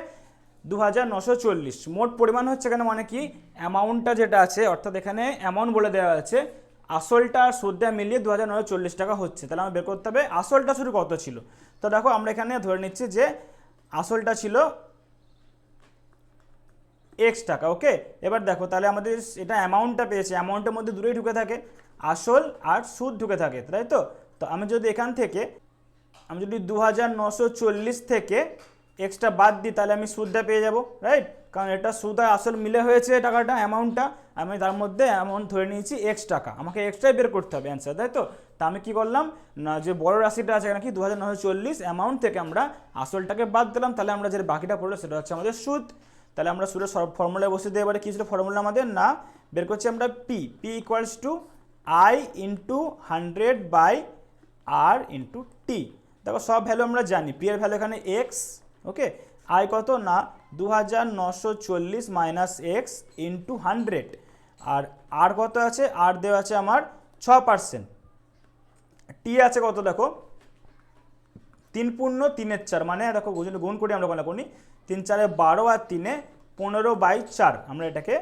2,940। মোট পরিমাণ হচ্ছে এখানে মানে কি অ্যামাউন্টটা যেটা আছে, অর্থাৎ এখানে অ্যামাউন্ট বলে দেওয়া আছে, আসলটা আর সুদটা মিলিয়ে 2,940 টাকা হচ্ছে। তাহলে আমার বের করতে হবে আসলটা শুরু কত ছিল। তো দেখো আমরা এখানে ধরে নিচ্ছি যে আসলটা ছিল x টাকা। ওকে, এবার দেখো তাহলে আমাদের এটা অ্যামাউন্টটা পেয়েছে, অ্যামাউন্টের মধ্যে দুটোই ঢুকে থাকে, আসল আর সুদ ঢুকে থাকে, তাই তো? তো আমি যদি এখান থেকে 2,940 থেকে এক্সটা বাদ দিই, তাহলে আমি সুদটা পেয়ে যাব, রাইট? কারণ এটা সুদ আর আসল মিলে হয়েছে টাকাটা, অ্যামাউন্টটা, আমি তার মধ্যে অ্যামাউন্ট ধরে নিয়েছি x টাকা, আমাকে এক্সট্রাই বের করতে হবে অ্যান্সার, তাই তো? তা আমি কি করলাম না, যে বড় রাশিটা আছে নাকি 2,940, অ্যামাউন্ট থেকে আমরা আসলটাকে বাদ দিলাম, তাহলে আমরা যে বাকিটা পড়লো সেটা হচ্ছে আমাদের সুদ। তাহলে আমরা সুদের ফর্মুলায় বসে দিয়ে এবারে কী ছিল ফর্মুলা আমাদের, না বের করছি আমরা P equals to I into 100/r into T. দেখো সব ভ্যালু আমরা জানি, পি এর ভ্যালু এখানে এক্স, ওকে। আই কত না 2940 মাইনাস এক্স ইন্টু 100, আর আর কত আছে, আর দেওয়া আছে আমার 6%। টি আছে কত দেখো 3 পূর্ণ 3/4, মানে দেখো গুণ করি আমরা কোনা কোনি, 3 4 12 আর 3 15/4। আমরা এটাকে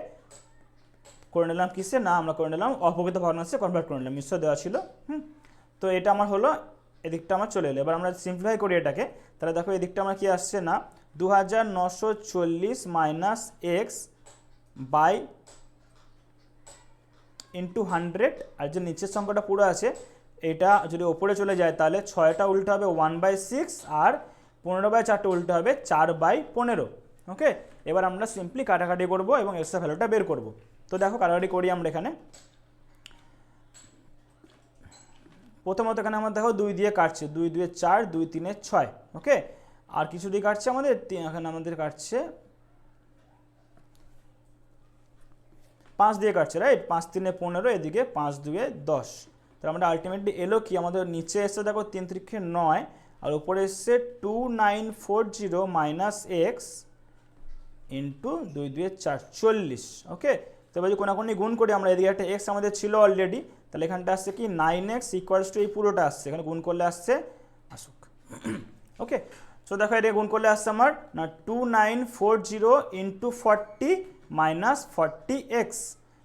করে নিলাম কিসে না, আমরা করে নিলাম অপকৃত ভগ্নাংশে কনভার্ট করে নিলাম, মিশ্র দেওয়া ছিল। তো এটা আমার হলো, এদিকটা আমার চলে এলো। এবার আমরা সিম্পলিফাই করি এটাকে, তাহলে দেখো এদিকটা আমার কি আসছে না 2940 মাইনাস এক্স বাই ইন্টু 100, আর যে নিচের সংখ্যাটা পুরো আছে এটা যদি ওপরে চলে যায় তাহলে 6টা উল্টো হবে 1/6, আর 15/4 উল্টো হবে 4/15। ওকে, এবার আমরা সিম্পলি কাটাকাটি করব এবং এক্সট্রা ভ্যালুটা বের করব। তো দেখো কাটাকাটি করি আমরা এখানে। প্রথমত এখানে আমার দেখো 2 দিয়ে কাটছে, 2 2 4, 2 3 6, ওকে। আর কিছু দিয়ে কাটছে আমাদের, এখানে আমাদের কাটছে 5 দিয়ে কাটছে, রাইট। 5 3 15, এদিকে 5 2 10। তাহলে আমরা আলটিমেটলি এলো কি, আমাদের নিচে এসছে দেখো 3 3 9, আর উপরে এসছে 2940 মাইনাস এক্স ইন্টু 2 2 4 40, ওকে। তো এবার যদি কোনাকুনি গুণ করি আমরা, এদিকে একটা এক্স আমাদের ছিল অলরেডি, তাহলে এখানটা আসছে কি 9x ইকুয়ালস টু এই পুরোটা আসছে, এখানে গুণ করলে আসছে আসুক, ওকে। সো দেখো এটা গুণ করলে আসছে আমার না 2940 ইন্টু 40 মাইনাস 40x,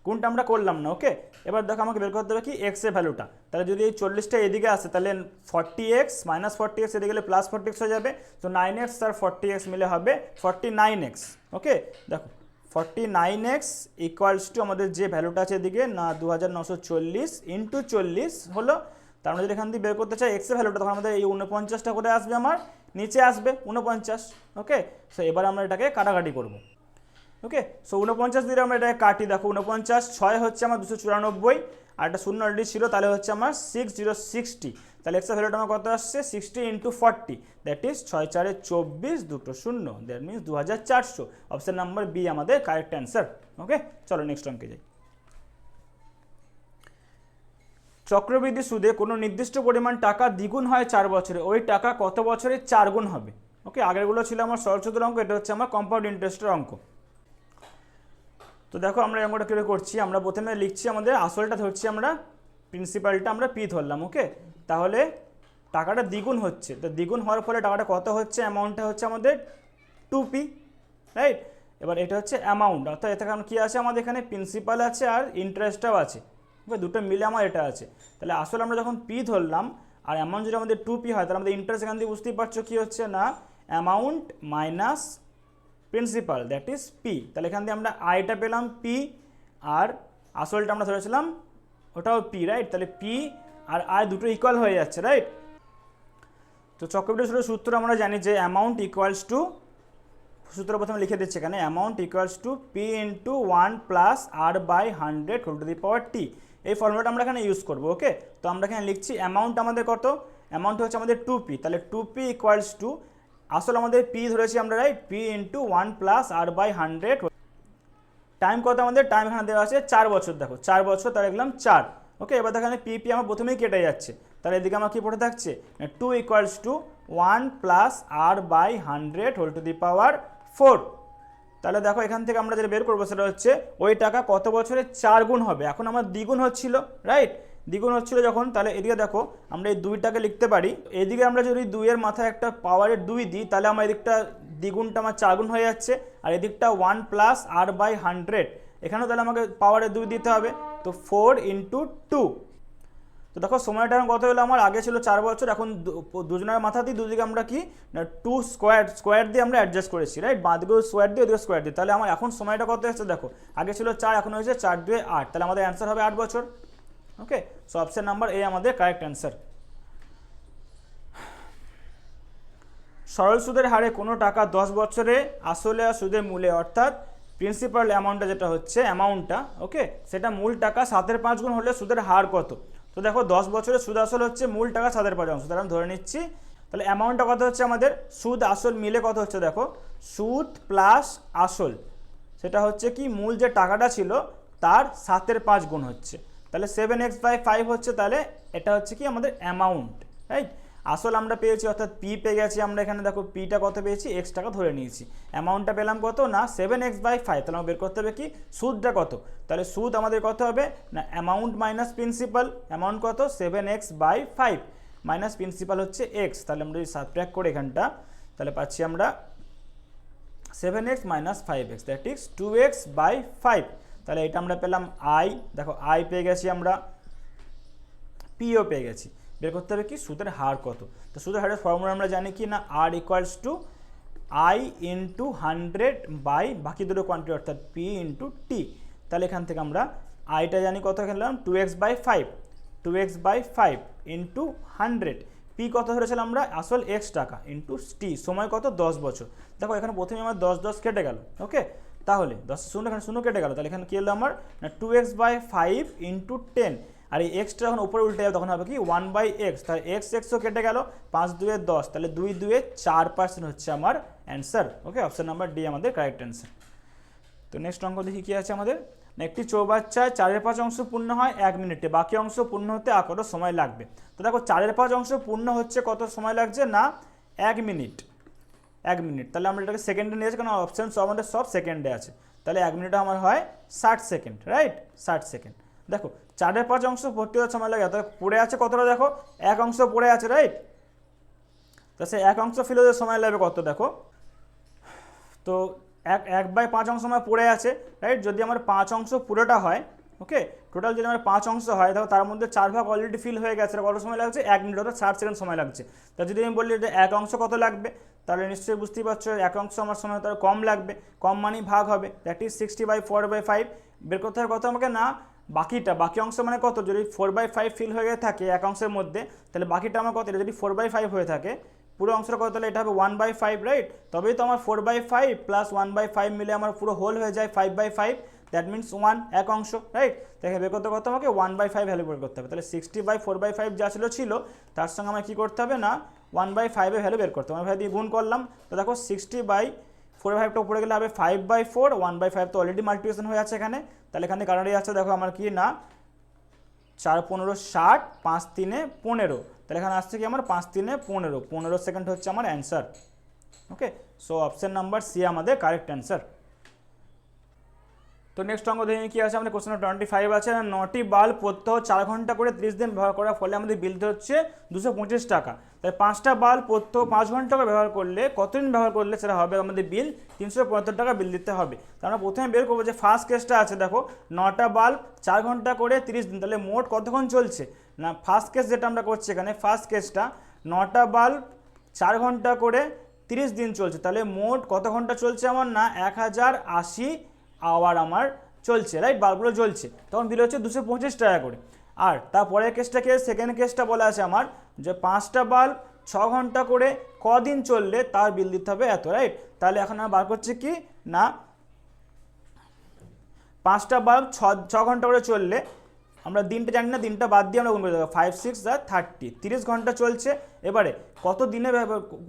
গুণটা আমরা করলাম না, ওকে। এবার দেখো আমাকে বের করতে হবে কি এক্স এর ভ্যালুটা, তাহলে যদি এই 40টা এদিকে আসে তাহলে 40x মাইনাস 40x এদিকে গেলে প্লাস 40x হয়ে যাবে, তো 9x আর 40x মিলে হবে 49x, ওকে। দেখো 49x ইকুয়ালস টু আমাদের যে ভ্যালুটা আছে এদিকে না 2940 ইন্টু 40 হলো, তার আমরা যদি এখান থেকে বের করতে চাই এক্স এর ভ্যালুটা, তখন আমাদের এই 49টা করে আসবে, আমার নিচে আসবে 49, ওকে। সো এবার আমরা এটাকে কাটাকাটি করব, ওকে। সো 49 দিয়ে আমরা এটাকে কাটি, দেখো 49 6 হচ্ছে আমার 294, আর একটা শূন্য অলরেডি ছিল, তাহলে হচ্ছে আমার 6060, তাহলে এক্স এর ভ্যালুটা আমার কত আসছে 60 ইন্টু 40, দ্যাট ইজ 6 4 24, দুটো শূন্য, that means 2400। Option number B আমাদের কারেক্ট অ্যান্সার, ওকে। চলো নেক্সট অঙ্কে যাই। চক্রবৃদ্ধি সুদে কোনো নির্দিষ্ট পরিমাণ টাকা দ্বিগুণ হয় 4 বছরে, ওই টাকা কত বছরে 4 গুণ হবে, ওকে। আগেরগুলো ছিল আমার সরল সুদের অঙ্ক, এটা হচ্ছে আমার কম্পাউন্ড ইন্টারেস্টের অঙ্ক। তো দেখো আমরা এই অঙ্কটা কীভাবে করছি, আমরা প্রথমে লিখছি আমাদের আসলটা ধরছি, আমরা প্রিন্সিপালটা আমরা পি ধরলাম, ওকে। তাহলে টাকাটা দ্বিগুণ হচ্ছে, তো দ্বিগুণ হওয়ার ফলে টাকাটা কত হচ্ছে, অ্যামাউন্টটা হচ্ছে আমাদের 2p, রাইট। এবার এটা হচ্ছে অ্যামাউন্ট, অর্থাৎ এতে কী আছে আমাদের এখানে প্রিন্সিপাল আছে আর ইন্টারেস্টটাও আছে, ওকে, দুটো মিলে আমার এটা আছে। তাহলে আসলে আমরা যখন পি ধরলাম আর অ্যামাউন্ট যদি আমাদের 2p হয়, তাহলে আমাদের ইন্টারেস্ট এখান থেকে বুঝতেই পারছো কী হচ্ছে না amount minus principal, that is P. তাহলে এখান থেকে আমরা আইটা পেলাম পি, আর আসলটা আমরা ধরেছিলাম ওটাও পি, রাইট। তাহলে পি আর আই দুটো ইকুয়াল হয়ে যাচ্ছে, রাইট। তো চক্রবৃদ্ধি সুদের সূত্র আমরা জানি যে অ্যামাউন্ট ইকুয়ালস টু, সূত্র প্রথমে লিখে দিচ্ছে এখানে, amount equals to P into 1 plus R by 100 whole to the power T. এই ফর্মুলাটা আমরা এখানে ইউজ করবো, ওকে। তো আমরা এখানে লিখছি অ্যামাউন্ট আমাদের কত, অ্যামাউন্ট হচ্ছে আমাদের 2p, তাহলে 2p ইকুয়ালস টু আসলে আমাদের পি ধরেছি আমরা, right, P into 1 plus R by 100। Time কত আমাদের, টাইম এখানে দেওয়া আছে 4 বছর, দেখো 4 বছর, তাহলে লিখলাম 4, ওকে। এবার এখানে পি আমার প্রথমেই কেটে যাচ্ছে, তাহলে এদিকে আমার কী পড়ে থাকছে 2 equals to 1 plus R by 100 whole to the power 4। তাহলে দেখো এখান থেকে আমরা যেটা বের করবো সেটা হচ্ছে ওই টাকা কত বছরে 4 গুণ হবে, এখন আমার দ্বিগুণ হচ্ছিল, রাইট, দ্বিগুণ হচ্ছিল যখন, তাহলে এদিকে দেখো আমরা এই 2টাকে লিখতে পারি, এদিকে আমরা যদি 2 এর মাথায় একটা পাওয়ারের 2 দিই, তাহলে আমার এদিকটা দ্বিগুণটা আমার 4 গুণ হয়ে যাচ্ছে, আর এদিকটা 1 প্লাস আর বাই 100, এখানেও তাহলে আমাকে পাওয়ারের 2 দিতে হবে, তো 4 ইন্টু 2। তো দেখো সময়টা এখন কত হলো, আমার আগে ছিল 4 বছর, এখন দুজনের মাথাতেই দুদিকে আমরা কি না 2 স্কোয়ার দিয়ে আমরা অ্যাডজাস্ট করেছি, রাইট, বাঁদিকেও স্কোয়ার দিয়ে ওদিকে স্কোয়ার দিয়ে, তাহলে আমার এখন সময়টা কত এসেছে দেখো, আগে ছিল 4, এখন হয়েছে 4 2 8, তাহলে আমাদের অ্যান্সার হবে 8 বছর, ওকে। সো অপশন নাম্বার এ আমাদের কারেক্ট অ্যান্সার। সরল সুদের হারে কোনো টাকা 10 বছরে আসলে আর সুদের মূলে, অর্থাৎ প্রিন্সিপাল অ্যামাউন্টটা যেটা হচ্ছে অ্যামাউন্টটা, ওকে, সেটা মূল টাকা 7/5 গুণ হলে সুদের হার কত। তো দেখো 10 বছরের সুদ আসল হচ্ছে মূল টাকা 7/5 অংশ, তাহলে আমি ধরে নিচ্ছি, তাহলে অ্যামাউন্টটা কত হচ্ছে আমাদের, সুদ আসল মিলে কত হচ্ছে দেখো, সুদ প্লাস আসল, সেটা হচ্ছে কি মূল যে টাকাটা ছিল তার 7/5 গুণ হচ্ছে, তাহলে 7x/5 হচ্ছে, তাহলে এটা হচ্ছে কি আমাদের অ্যামাউন্ট, রাইট। আসল আমরা পেয়েছি অর্থাৎ পি পেয়ে গেছি আমরা এখানে, দেখো পিটা কত পেয়েছি, এক্স টাকা ধরে নিয়েছি। অ্যামাউন্টটা পেলাম কত না 7x/5, তাহলে আমাদের বের করতে হবে কি সুদটা কত, তাহলে সুদ আমাদের কত হবে না অ্যামাউন্ট মাইনাস প্রিন্সিপাল, অ্যামাউন্ট কত 7x/5 মাইনাস প্রিন্সিপাল হচ্ছে এক্স, তাহলে আমরা যদি সাবট্র্যাক্ট করি এখানটা তাহলে পাচ্ছি আমরা 7x minus 5x, that is 2x/5। তাহলে এটা আমরা পেলাম আই, দেখো আই পেয়ে গেছি আমরা, পিও পেয়ে গেছি। বের করতে হবে কি সুদের হার কত, তো সুদের হারের ফর্মুলা আমরা জানি কি না R equals to I into 100 by বাকি দুটো কোয়ান্টিটি অর্থাৎ পি ইন্টু টি। তাহলে এখান থেকে আমরা আইটা জানি কত খেলাম 2x/5, 2x/5 ইন্টু 100, পি কত ধরেছিলাম আমরা আসল এক্স টাকা ইন্টু টি, সময় কত 10 বছর। দেখো এখানে প্রথমে আমার 10 কেটে গেল, ওকে, তাহলে 10 শূন্য এখানে শূন্য কেটে গেল, তাহলে এখানে কী হলো আমার না 2x/5 ইন্টু 10, আর এই এক্সটা যখন উপরে উল্টে যাবে তখন হবে কি 1/x, তাহলে এক্সও কেটে গেল, 5 2 10, তাহলে 2 2 4% হচ্ছে আমার অ্যান্সার। ওকে, অপশান নাম্বার ডি আমাদের কারেক্ট অ্যান্সার। তো নেক্সট অঙ্ক দেখি কী আছে আমাদের, একটি চৌবাচ্চায় 4/5 অংশ পূর্ণ হয় 1 মিনিটে, বাকি অংশ পূর্ণ হতে কত সময় লাগবে। তো দেখো 4/5 অংশ পূর্ণ হচ্ছে কত সময় লাগছে না 1 মিনিট, 1 মিনিট, তাহলে আমরা এটাকে সেকেন্ডে নিয়েছি কারণ অপশান সব আমাদের সব সেকেন্ডে আছে, তাহলে 1 মিনিটে আমার হয় 60 সেকেন্ড, রাইট, 60 সেকেন্ড। দেখো 4/5 অংশ ভর্তি হওয়ার সময় লাগে, তাহলে পড়ে আছে কতটা, দেখো 1 অংশ পড়ে আছে, রাইট, তা সে 1 অংশ ফিল হতে সময় লাগবে কত, দেখো তো 1/5 অংশ আমার পড়ে আছে, রাইট, যদি আমার 5 অংশ পুরোটা হয়, ওকে, টোটাল যদি আমার 5 অংশ হয় দেখো তার মধ্যে 4 ভাগ অলরেডি ফিল হয়ে গেছে, কত সময় লাগছে 1 মিনিট, অর্থাৎ 60 সেকেন্ড সময় লাগছে। তা যদি আমি বলি যে 1 অংশ কত লাগবে, তাহলে নিশ্চয়ই বুঝতেই পারছো 1 অংশ আমার সময় তার কম লাগবে, কম মানেই ভাগ হবে, দ্যাট ইজ 60/4/5। বের করতে হবে কত আমাকে না বাকি অংশ মানে কত, যদি 4/5 ফিল হয়ে থাকে 1 অংশের মধ্যে, তাহলে বাকিটা আমার কত, যদি 4/5 হয়ে থাকে পুরো অংশটা কত, তাহলে এটা হবে 1/5, রাইট, তবেই তো আমার 4/5 প্লাস 1/5 মিলে আমার পুরো হোল হয়ে যায় 5/5, দ্যাট মিনস 1 1 অংশ, রাইট। তাকে বের করতে কত আমাকে 1/5 ভ্যালু বের করতে হবে, তাহলে 60/4/5 যা ছিল তার সঙ্গে আমার কী করতে হবে না 1/5 এর ভ্যালু বের করতে হবে, আমি ভ্যালু দিয়ে গুণ করলাম, তো দেখো 60/4/5টা উপরে গেলে হবে 5/4, 1/5 তো অলরেডি মাল্টিপ্লিকেশন হয়ে আছে এখানে, তাহলে এখানে কারণেই আছে দেখো আমার কি না 4 15 60, 5 3 15, তাহলে এখানে আসছে কি আমার 5 3 15 সেকেন্ড হচ্ছে আমার অ্যান্সার। ওকে, সো অপশন নাম্বার সি আমাদের কারেক্ট অ্যান্সার। তো নেক্সট অঙ্ক দেখে কি আছে আমাদের কোশ্চেন 25 আছে, 9টি বাল্ব প্রত্যহ 4 ঘন্টা করে 30 দিন ব্যবহার করার ফলে আমাদের বিল হচ্ছে 225 টাকা, তাই 5টা বাল্ব প্রত্যহ 5 ঘন্টা করে ব্যবহার করলে কতদিন ব্যবহার করলে সেটা হবে আমাদের বিল 375 টাকা বিল দিতে হবে। তো আমরা প্রথমে বের করবো যে ফার্স্ট কেসটা আছে, দেখো 9টা বাল্ব 4 ঘন্টা করে 30 দিন, তাহলে মোট কতক্ষণ চলছে না ফার্স্ট কেস যেটা আমরা করছি এখানে, ফার্স্ট কেসটা 9টা বাল্ব 4 ঘন্টা করে 30 দিন চলছে, তাহলে মোট কত ঘন্টা চলছে আমার না 1080 আওয়ার আমার চলছে, রাইট, বাল্বগুলো জ্বলছে, তখন বিল হচ্ছে 225 টাকা করে। আর তারপরের কেসটাকে সেকেন্ড কেসটা বলা আছে আমার যে 5টা বাল্ব 6 ঘন্টা করে কদিন চললে তার বিল দিতে হবে এত, রাইট, তাহলে এখন আমরা বার করছি কি না 5টা বাল্ব 6 ঘন্টা করে চললে আমরা দিনটা জানি না, দিনটা বাদ দিয়ে আমরা গুণ করে দেবো, 5 6 30, 30 ঘন্টা চলছে, এবারে কত দিনে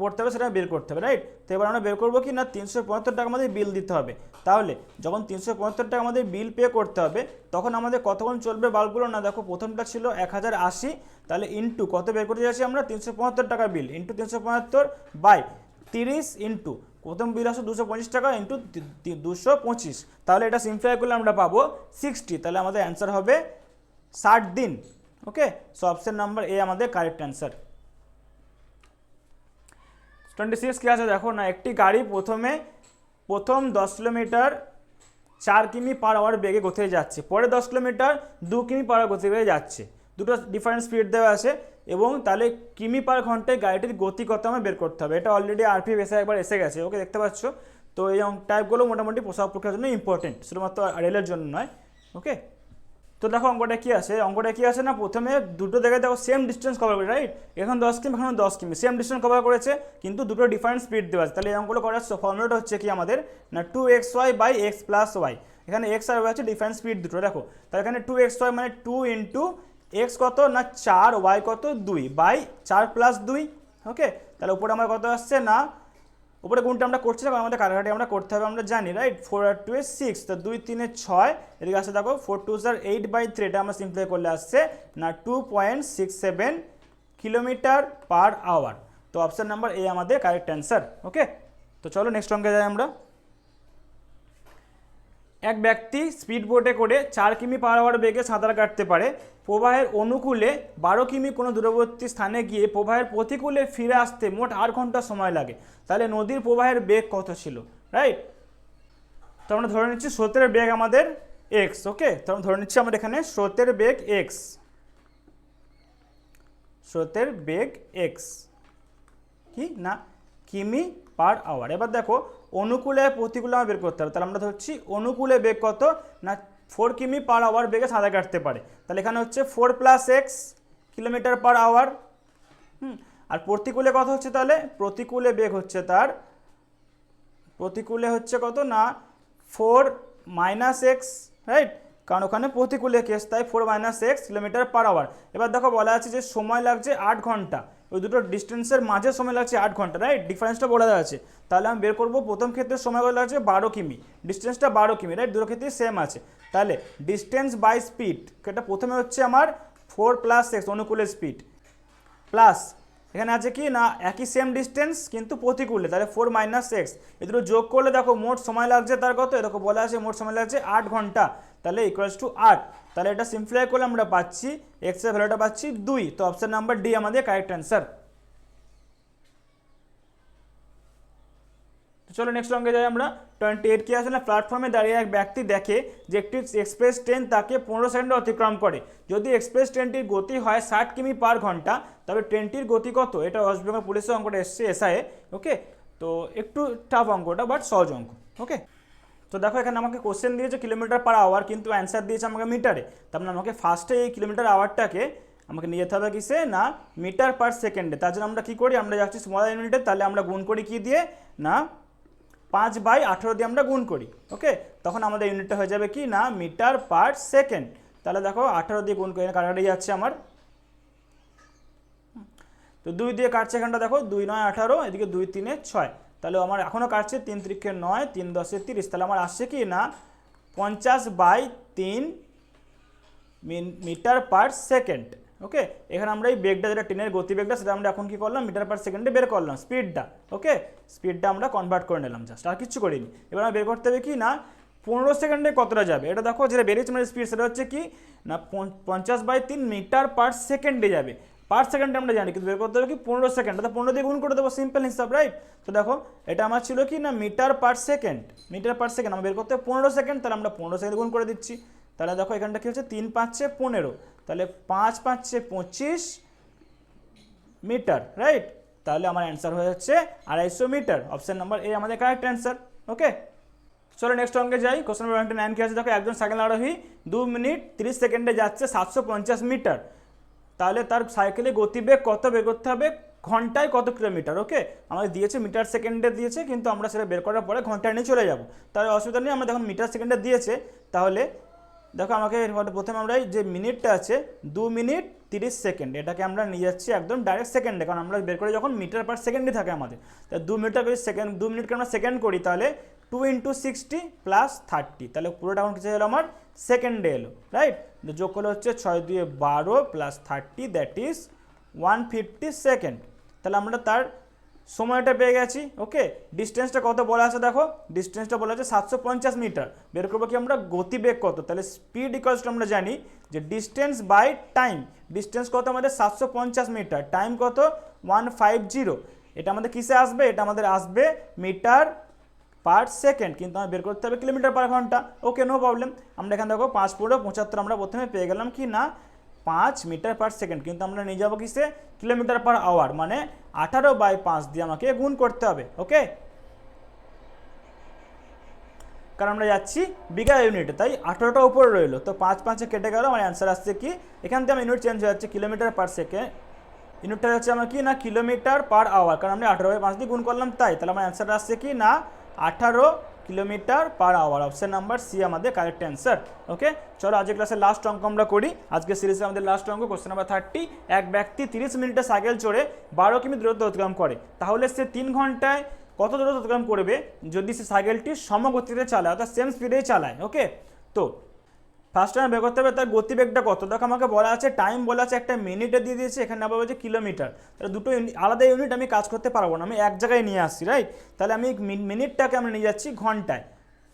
করতে হবে সেটা বের করতে হবে, রাইট। তো এবার আমরা বের করবো কি না 375 টাকা আমাদের বিল দিতে হবে, তাহলে যখন 375 টাকা আমাদের বিল পে করতে হবে তখন আমাদের কতক্ষণ চলবে বাল্বগুলো না, দেখো প্রথমটা ছিল 1080, তাহলে ইন্টু কত বের করতে যাচ্ছি আমরা 375 টাকা বিল ইন্টু 375 বাই 30 ইন্টু প্রথম বিল আসো 225 টাকা ইন্টু 225, তাহলে এটা সিম্পলিফাই করলে আমরা পাবো 60, তাহলে আমাদের অ্যান্সার হবে 60 দিন। ওকে, সো অপশন নাম্বার এ আমাদের কারেক্ট অ্যান্সার। 26 কি আছে দেখো না, একটি গাড়ি প্রথম 10 কিলোমিটার 4 কিমি পার আওয়ার বেগে গতিতে যাচ্ছে, পরে 10 কিলোমিটার 2 কিমি পার আওয়ার গতিবেগে যাচ্ছে, দুটো ডিফারেন্ট স্পিড দেওয়া আছে, এবং তাহলে কিমি পার ঘন্টায় গাড়িটির গতি কত আমার বের করতে হবে, এটা অলরেডি আরপিএফ একবার এসে গেছে, ওকে দেখতে পাচ্ছ। তো এই টাইপগুলো মোটামুটি পোশাক পরীক্ষার জন্য ইম্পর্টেন্ট, শুধুমাত্র রেলের জন্য নয়। ওকে, তো দেখো অঙ্কটা কি আছে না, প্রথমে দুটো জায়গায় দেখো সেম ডিস্টেন্স কভার করে, রাইট, এখন 10 কিমি এখন 10 কিমি সেম ডিস্টেন্স কভার করেছে, কিন্তু দুটো ডিফারেন্ট স্পিড দেওয়া আছে, তাহলে এই অঙ্কগুলো করার ফর্মুলাটা হচ্ছে কি আমাদের না 2xy by x plus Y, এখানে x আর y আছে ডিফারেন্ট স্পিড দুটো, দেখো তাহলে এখানে 2xy মানে 2 ইন্টু x কত না 4, y কত 2 বাই 4 প্লাস 2, ওকে, তাহলে উপরে আমার কত আসছে না উপরে গুণটা আমরা করছি না, কারণ আমাদের কাটাকাটি আমরা করতে হবে, আমরা জানি রাইট। 4 আর 2 এর 6, তো 2 3 এর 6, এদিকে আসে দেখো 4 2 আর 8/3, এটা আমরা সিম্পলিফাই করলে আসছে না 2.67 কিলোমিটার পার আওয়ার। তো অপশন নাম্বার এ আমাদের কারেক্ট অ্যান্সার। ওকে, তো চলো নেক্সট অঙ্কে যাই আমরা। এক ব্যক্তি স্পিড বোটে করে 4 কিমি পার আওয়ার বেগে সাঁতার কাটতে পারে। প্রবাহের অনুকূলে 12 কিমি কোনো দূরবর্তী স্থানে গিয়ে প্রবাহের প্রতিকূলে ফিরে আসতে মোট 8 ঘন্টা সময় লাগে। তাহলে নদীর প্রবাহের বেগ কত ছিল, রাইট? তো আমরা ধরে নিচ্ছি স্রোতের বেগ আমাদের এক্স। ওকে, তো আমরা ধরে নিচ্ছি আমরা এখানে স্রোতের বেগ এক্স, স্রোতের বেগ এক্স কি না কিমি পার আওয়ার। এবার দেখো অনুকূলে প্রতিকূলে আমার বের করতে হবে, তাহলে আমরা ধরছি অনুকূলে বেগ কত না 4 কিমি পার আওয়ার বেগে সাঁতার কাটতে পারে। তাহলে এখানে হচ্ছে 4 + x কিলোমিটার পার আওয়ার। আর প্রতিকূলে কত হচ্ছে, তাহলে প্রতিকূলে বেগ হচ্ছে তার, প্রতিকূলে হচ্ছে কত না 4 - x, রাইট? কারণ ওখানে প্রতিকূলে কেস, তাই 4 - x কিলোমিটার পার আওয়ার। এবার দেখো বলা আছে যে সময় লাগছে 8 ঘন্টা, ওই দুটো ডিস্টেন্সের মাঝে সময় লাগছে 8 ঘন্টা, রাইট? ডিফারেন্সটা বলা আছে। তাহলে আমি বের করবো প্রথম ক্ষেত্রে সময় লাগছে 12 কিমি, ডিস্টেন্সটা 12 কিমি, রাইট? দুটো ক্ষেত্রেই সেম আছে। তাহলে ডিস্টেন্স বাই স্পিড, এটা প্রথমে হচ্ছে আমার 4 + x অনুকূলে স্পিড, প্লাস এখানে আছে কি না একই সেম ডিস্টেন্স কিন্তু প্রতিকূলে, তাহলে 4 - x, এই দুটো যোগ করলে দেখো মোট সময় লাগছে তার কত, এরকম বলা আছে মোট সময় লাগছে 8 ঘন্টা, তাহলে = 8। তাহলে এটা সিম্পলিফাই করলে আমরা পাচ্ছি x এর ভ্যালুটা পাচ্ছি 2। তো অপশন নাম্বার ডি আমাদের কারেক্ট অ্যান্সার। চলো নেক্সট অঙ্কে যাই আমরা। 28 কি আছে না, প্ল্যাটফর্মে দাঁড়িয়ে এক ব্যক্তি দেখে যে একটি এক্সপ্রেস ট্রেন তাকে 15 সেকেন্ডে অতিক্রম করে। যদি এক্সপ্রেস ট্রেনটির গতি হয় 60 কিমি পার ঘন্টা, তবে ট্রেনটির গতি কত? এটা ওয়েস্ট বেঙ্গল পুলিশের অঙ্কটা এসছে এসআইএ। ওকে, তো একটু টাফ অঙ্কটা, বাট সহজ অঙ্ক। ওকে, তো দেখো এখানে আমাকে কোশ্চেন দিয়েছে কিলোমিটার পার আওয়ার, কিন্তু অ্যান্সার দিয়েছে আমাকে মিটারে। তার মানে আমাকে ফার্স্টে এই কিলোমিটার আওয়ারটাকে আমাকে নিয়ে যেতে হবে কিসে না মিটার পার সেকেন্ডে। তার জন্য আমরা কী করি, আমরা যাচ্ছি স্মল ইউনিটে, তাহলে আমরা গুণ করি কি দিয়ে না 5/18 দিয়ে আমরা গুণ করি। ওকে, তখন আমাদের ইউনিটটা হয়ে যাবে কি না মিটার পার সেকেন্ড। তাহলে দেখো 18 দিয়ে গুণ করে কাটাকাটি যাচ্ছে আমার, তো 2 দিয়ে কাটছে এখানটা, দেখো 2 9 18, এদিকে 2 3 6, তাহলে আমার এখনও কাটছে 3 3 9, 3 10 30, তাহলে আমার আসছে কি না 50/3 মিটার পার সেকেন্ড। ওকে, এখানে আমরা এই বেগটা যেটা ট্রেনের গতিবেগটা সেটা আমরা এখন কি করলাম মিটার পার সেকেন্ডে বের করলাম স্পিডটা। ওকে, স্পিডটা আমরা কনভার্ট করে নিলাম জাস্ট, আর কিছু করিনি। এবার আমরা বের করতে হবে কি না 15 সেকেন্ডে কতটা যাবে। এটা দেখো যেটা বেরিয়েছে মানে স্পিড, সেটা হচ্ছে কি না 50/3 মিটার পার সেকেন্ডে যাবে। পার সেকেন্ডে আমরা জানি, কিন্তু বের করতে হবে কি 15 সেকেন্ড, তো 15 দিয়ে গুণ করে দেবো, সিম্পল হিসাব, রাইট? তো দেখো এটা আমার ছিল কি না metre per second, metre per second আমরা বের করতে হবে 15 সেকেন্ড, তাহলে আমরা 15 সেকেন্ড গুণ করে দিচ্ছি। তাহলে দেখো এখানটা কি হচ্ছে 3 5 15, তাহলে 5 5 25 মিটার, রাইট? তাহলে আমার অ্যান্সার হয়ে যাচ্ছে 250 মিটার। অপশন নাম্বার এ আমাদের কারেক্ট অ্যান্সার। ওকে, চলো নেক্সট অঙ্কে যাই। কোশ্চেন নাম্বার 9 কি আছে দেখো, একজন সাইকেল আরোহী 2 মিনিট 30 সেকেন্ডে যাচ্ছে 750 মিটার, তাহলে তার সাইকেলে গতিবেগ কত বের করতে হবে, ঘন্টায় কত কিলোমিটার। ওকে, আমাদের দিয়েছে মিটার সেকেন্ডে দিয়েছে, কিন্তু আমরা সেটা বের করার পরে ঘন্টায় নিয়ে চলে যাব, তাহলে অসুবিধা নেই। আমরা যখন মিটার সেকেন্ডে দিয়েছে, তাহলে দেখো আমাকে প্রথমে আমরা যে মিনিটটা আছে 2 মিনিট 30 সেকেন্ড, এটাকে আমরা নিয়ে যাচ্ছি একদম ডাইরেক্ট সেকেন্ডে, কারণ আমরা বের করে যখন মিটার পার সেকেন্ডে থাকে আমাদের, তাই 2 মিটার করে সেকেন্ড, 2 মিনিটকে আমরা সেকেন্ড করি, তাহলে 2 × 60 + 30, তাহলে পুরোটা এখন কিছু এলো আমার সেকেন্ডে এলো, রাইট? যোগ করলে হচ্ছে 6 2 12 + 30, দ্যাট ইজ 150 সেকেন্ড। তাহলে আমরা তার সময়টা পেয়ে গেছি। ওকে, ডিস্টেন্সটা কত বলা আছে দেখো, ডিস্টেন্সটা বলা আছে 750 মিটার। বের করবো কি আমরা গতিবেগ কত, তাহলে স্পিড = আমরা জানি যে ডিস্টেন্স বাই টাইম। ডিস্টেন্স কত আমাদের 750 মিটার, টাইম কত 150। এটা আমাদের কিসে আসবে, এটা আমাদের আসবে মিটার পার সেকেন্ড, কিন্তু আমার বের করতে হবে কিলোমিটার পার ঘন্টা। ওকে, নো প্রবলেম। আমরা এখানে দেখো 5 × 75 আমরা প্রথমে পেয়ে গেলাম কি না 5 মিটার পার সেকেন্ড, কিন্তু আমরা নিয়ে যাবো কিসে কিলোমিটার পার আওয়ার, মানে 18/5 দিয়ে আমাকে গুণ করতে হবে। ওকে, কারণ আমরা যাচ্ছি বিঘা ইউনিটে, তাই 18টা উপরে রইলো, তো 5 5 কেটে গেল, আমার অ্যান্সার আসছে কি এখান থেকে আমার ইউনিট চেঞ্জ হয়ে যাচ্ছে কিলোমিটার পার সেকেন্ড, ইউনিটটা হচ্ছে আমার কি না কিলোমিটার পার আওয়ার, কারণ আমরা 18/5 দিয়ে গুণ করলাম, তাই তাহলে আমার অ্যান্সার আসছে কি না 18 kilometre per hour. Option number C আমাদের কারেক্ট অ্যান্সার। ওকে, চলো আজকের ক্লাসের লাস্ট অঙ্ক আমরা করি। আজকের সিরিজে আমাদের লাস্ট অঙ্ক কোশ্চেন নাম্বার 30। এক ব্যক্তি 30 মিনিটে সাইকেল চড়ে 12 কিমি দূরত্ব অতিক্রম করে, তাহলে সে 3 ঘন্টায় কত দূরত্ব অতিক্রম করবে যদি সে সাইকেলটি সমগতিতে চালায় অর্থাৎ সেম স্পিডেই চালায়। ওকে, তো ফার্স্ট টাইম বের করতে হবে তার গতিবেগটা কত। দেখো আমাকে বলা আছে টাইম বলা আছে একটা মিনিটে দিয়ে দিয়েছে, এখানে আবার বলছে কিলোমিটার। তাহলে দুটো আলাদা ইউনিট আমি কাজ করতে পারবো না, আমি এক জায়গায় নিয়ে আসছি, রাইট। তাহলে আমি মিনিটটাকে আমরা নিয়ে যাচ্ছি ঘন্টায়।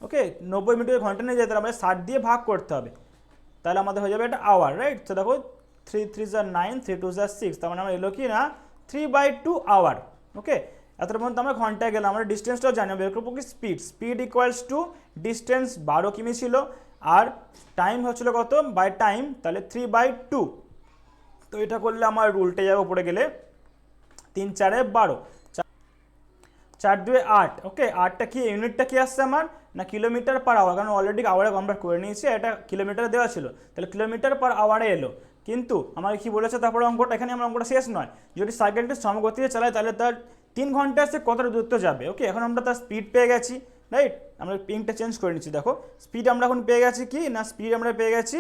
ওকে, 90 মিনিটের ঘন্টা নিয়ে যাই, তাহলে আমাদের 60 দিয়ে ভাগ করতে হবে, তাহলে আমাদের হয়ে যাবে এটা আওয়ার, রাইট। তো দেখো 3 3 = 9, 3 2 = 6, তার মানে আমরা এলো কি না 3/2 আওয়ার। ওকে, এতটা পর্যন্ত আমরা ঘন্টায় গেলাম। আমরা ডিস্টেন্সটাও জানি, বের করবো কি স্পিড ইকুয়ালস টু ডিস্টেন্স 12 কিমি ছিল, আর টাইম হচ্ছিল কত বাই টাইম, তাহলে 3/2। তো এটা করলে আমার উল্টে যাবে উপরে গেলে, 3 4 12, 4 2 8। ওকে, 8টা কি ইউনিটটা কি আসছে আমার না কিলোমিটার পার আওয়ার, কারণ অলরেডি আওয়ারে কনভার্ট করে নিয়েছি, এটা কিলোমিটারে দেওয়া ছিল, তাহলে কিলোমিটার পার আওয়ারে এলো। কিন্তু আমার কি বলেছে তারপরে অঙ্কটা, এখানে আমার অঙ্কটা শেষ নয়। যদি সাইকেলটি সমগতিতে চালায় তাহলে তার 3 ঘন্টায় সে কতটা দূরত্ব যাবে। ওকে, এখন আমরা তার স্পিড পেয়ে গেছি, রাইট। আমরা পিংটা চেঞ্জ করে নিচ্ছি, দেখো স্পিড আমরা এখন পেয়ে গেছি কি না, স্পিড আমরা পেয়ে গেছি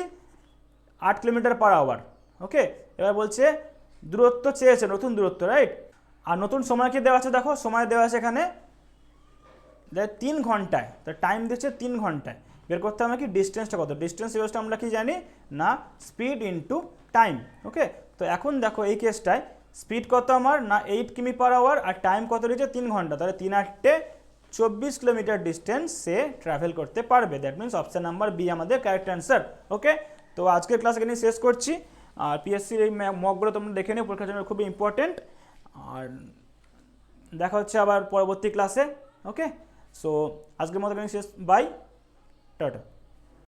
8 কিলোমিটার পার আওয়ার। ওকে, এবার বলছে দূরত্ব চেয়েছে, নতুন দূরত্ব, রাইট। আর নতুন সময় কি দেওয়া আছে, দেখো সময় দেওয়া আছে এখানে 3 ঘন্টায়, তো টাইম দিচ্ছে 3 ঘন্টায়। বের করতে হবে কি ডিস্টেন্সটা কত, ডিস্টেন্স ইউজটা আমরা কি জানি না স্পিড ইনটু টাইম। ওকে, তো এখন দেখো এই কেসটায় স্পিড কত আমার না 8 কিমি পার আওয়ার, আর টাইম কত দিচ্ছে 3 ঘন্টা, তাহলে 3 8 24 কিলোমিটার ডিস্টেন্স সে ট্রাভেল করতে পারবে। That means option number B আমাদের কারেক্ট অ্যান্সার। ওকে, তো আজকের ক্লাস এখানে শেষ করছি। আর পিএসসির এই মকগুলো তোমরা দেখে নিও, পরীক্ষার জন্য খুবই ইম্পর্টেন্ট। আর দেখা হচ্ছে আবার পরবর্তী ক্লাসে। ওকে, সো আজকের মতো এখানে শেষ, বাই, টাটা।